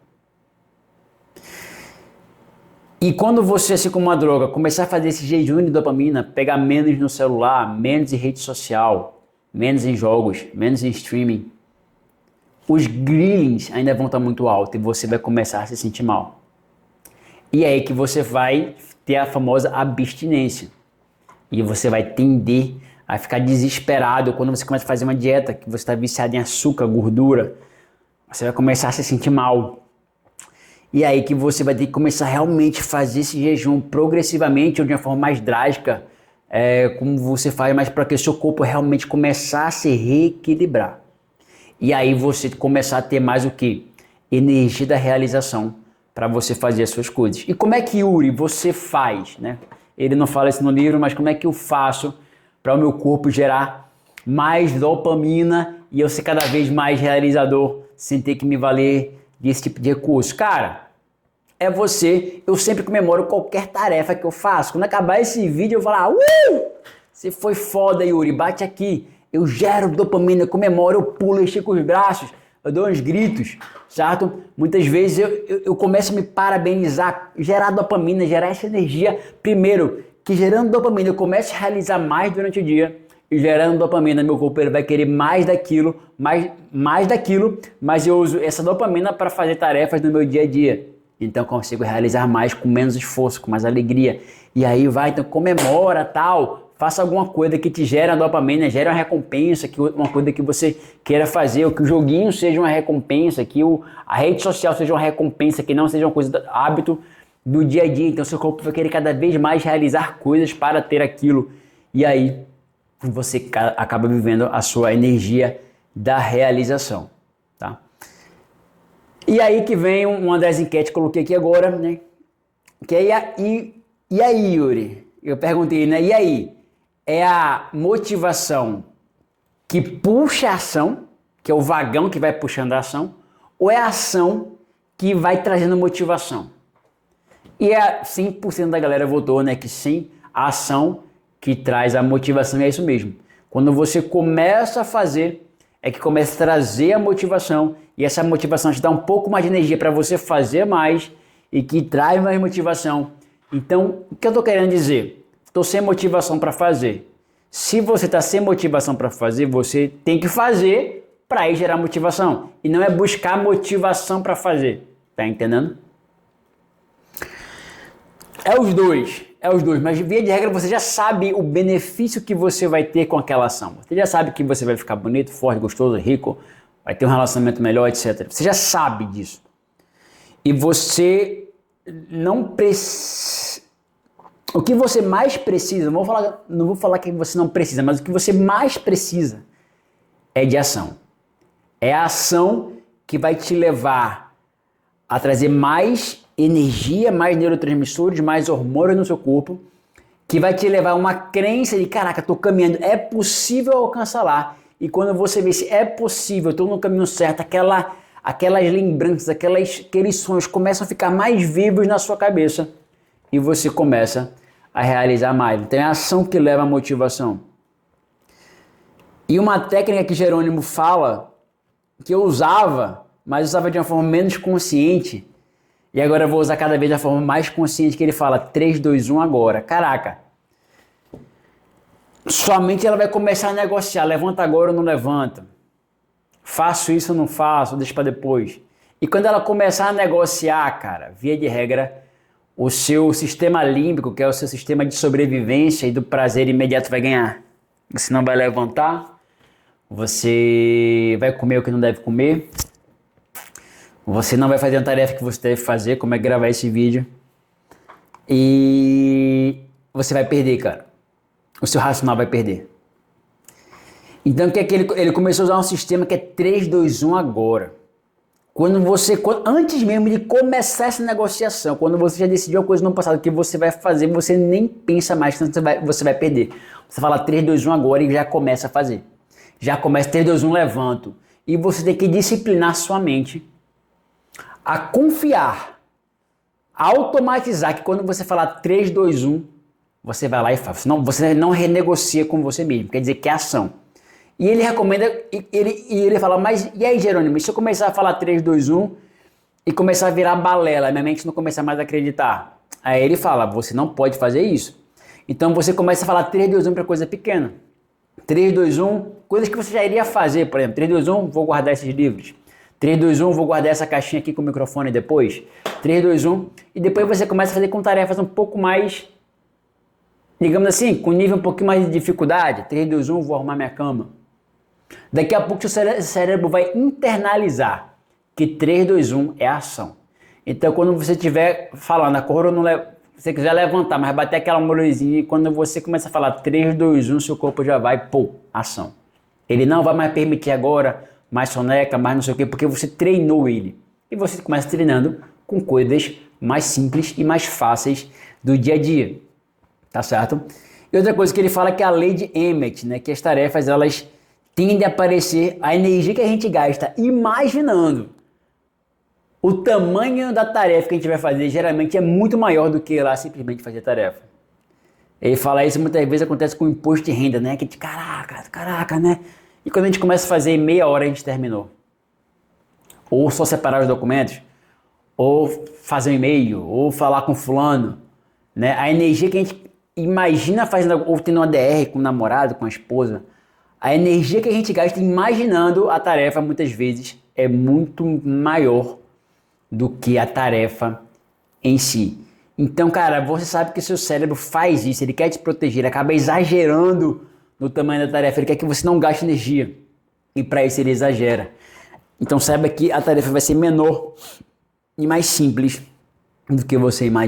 E quando você, assim como uma droga, começar a fazer esse jejum de dopamina, pegar menos no celular, menos em rede social, menos em jogos, menos em streaming, os grillings ainda vão estar muito altos e você vai começar a se sentir mal. E é aí que você vai ter a famosa abstinência. E você vai tender a ficar desesperado quando você começa a fazer uma dieta, que você está viciado em açúcar, gordura. Você vai começar a se sentir mal. E aí que você vai ter que começar a realmente fazer esse jejum progressivamente ou de uma forma mais drástica, como você faz, mas para que o seu corpo realmente começar a se reequilibrar. E aí você começar a ter mais o que? Energia da realização para você fazer as suas coisas. E como é que, Yuri, você faz, né? Ele não fala isso no livro, mas como é que eu faço para o meu corpo gerar mais dopamina e eu ser cada vez mais realizador sem ter que me valer desse tipo de recurso? Cara, eu sempre comemoro qualquer tarefa que eu faço. Quando acabar esse vídeo eu vou falar, você foi foda, Yuri, bate aqui. Eu gero dopamina, eu comemoro, eu pulo, eu estico os braços, eu dou uns gritos, certo? Muitas vezes eu começo a me parabenizar, gerar dopamina, gerar essa energia. Primeiro, que gerando dopamina eu começo a realizar mais durante o dia, e gerando dopamina, meu corpo ele vai querer mais daquilo, mas eu uso essa dopamina para fazer tarefas no meu dia a dia. Então eu consigo realizar mais com menos esforço, com mais alegria. E aí vai, então comemora, tal, faça alguma coisa que te gere a dopamina, gere uma recompensa, uma coisa que você queira fazer, ou que o joguinho seja uma recompensa, que a rede social seja uma recompensa, que não seja uma coisa hábito do dia a dia. Então seu corpo vai querer cada vez mais realizar coisas para ter aquilo. E aí você acaba vivendo a sua energia da realização, tá? E aí que vem uma das enquetes que eu coloquei aqui agora, né? Que é e aí, Yuri? Eu perguntei, né? E aí? É a motivação que puxa a ação, que é o vagão que vai puxando a ação, ou é a ação que vai trazendo motivação? E 100% da galera votou, né, que sim, a ação que traz a motivação, é isso mesmo. Quando você começa a fazer, é que começa a trazer a motivação, e essa motivação te dá um pouco mais de energia para você fazer mais, e que traz mais motivação. Então, o que eu estou querendo dizer? Estou sem motivação para fazer. Se você está sem motivação para fazer, você tem que fazer para aí gerar motivação. E não é buscar motivação para fazer. Tá entendendo? É os dois. Mas via de regra você já sabe o benefício que você vai ter com aquela ação. Você já sabe que você vai ficar bonito, forte, gostoso, rico, vai ter um relacionamento melhor, etc. Você já sabe disso. E você não precisa... O que você mais precisa, não vou falar que você não precisa, mas o que você mais precisa é de ação. É a ação que vai te levar a trazer mais energia, mais neurotransmissores, mais hormônios no seu corpo, que vai te levar a uma crença de, caraca, estou caminhando, é possível alcançar lá. E quando você vê se é possível, estou no caminho certo, aquelas lembranças, aqueles sonhos começam a ficar mais vivos na sua cabeça e você começa a realizar mais. Então é a ação que leva à motivação. E uma técnica que Jerônimo fala, que eu usava, mas usava de uma forma menos consciente, e agora eu vou usar cada vez da forma mais consciente, que ele fala 3, 2, 1 agora. Caraca! Sua mente ela vai começar a negociar, levanta agora ou não levanta. Faço isso ou não faço, deixa para depois. E quando ela começar a negociar, cara, via de regra, o seu sistema límbico, que é o seu sistema de sobrevivência e do prazer imediato, vai ganhar. Você não vai levantar, você vai comer o que não deve comer, você não vai fazer a tarefa que você deve fazer, como é gravar esse vídeo, e você vai perder, cara. O seu racional vai perder. Então o que é que ele começou a usar um sistema que é 3, 2, 1 agora. Antes mesmo de começar essa negociação, quando você já decidiu a coisa no passado que você vai fazer, você nem pensa mais que você vai perder. Você fala 3, 2, 1 agora e já começa a fazer. Já começa 3, 2, 1, levanto. E você tem que disciplinar sua mente a confiar, a automatizar que quando você falar 3, 2, 1, você vai lá e faz. Senão você não renegocia com você mesmo, quer dizer que é ação. E ele recomenda, ele fala, mas e aí, Jerônimo, e se eu começar a falar 3, 2, 1 e começar a virar balela, minha mente não começar mais a acreditar? Aí ele fala, você não pode fazer isso. Então você começa a falar 3, 2, 1 para coisa pequena. 3, 2, 1, coisas que você já iria fazer, por exemplo, 3, 2, 1, vou guardar esses livros. 3, 2, 1, vou guardar essa caixinha aqui com o microfone depois. 3, 2, 1, e depois você começa a fazer com tarefas um pouco mais, digamos assim, com nível um pouquinho mais de dificuldade. 3, 2, 1, vou arrumar minha cama. Daqui a pouco seu cérebro vai internalizar que 3, 2, 1 é ação. Então quando você estiver falando, acorda, se você quiser levantar, mas bater aquela molezinha, e quando você começa a falar 3, 2, 1, seu corpo já vai, ação. Ele não vai mais permitir agora mais soneca, mais não sei o que, porque você treinou ele. E você começa treinando com coisas mais simples e mais fáceis do dia a dia. Tá certo? E outra coisa que ele fala é que a lei de Emmett, né, que as tarefas elas tendem a aparecer, a energia que a gente gasta imaginando o tamanho da tarefa que a gente vai fazer, geralmente é muito maior do que lá simplesmente fazer tarefa. Ele fala isso muitas vezes acontece com o imposto de renda, né? Que de caraca, né? E quando a gente começa a fazer em meia hora a gente terminou. Ou só separar os documentos, ou fazer um e-mail, ou falar com fulano, né? A energia que a gente imagina fazendo, ou tendo uma DR com o namorado, com a esposa, a energia que a gente gasta imaginando a tarefa muitas vezes é muito maior do que a tarefa em si. Então, cara, você sabe que seu cérebro faz isso, ele quer te proteger, ele acaba exagerando no tamanho da tarefa, ele quer que você não gaste energia. E para isso ele exagera. Então saiba que a tarefa vai ser menor e mais simples do que você imagina.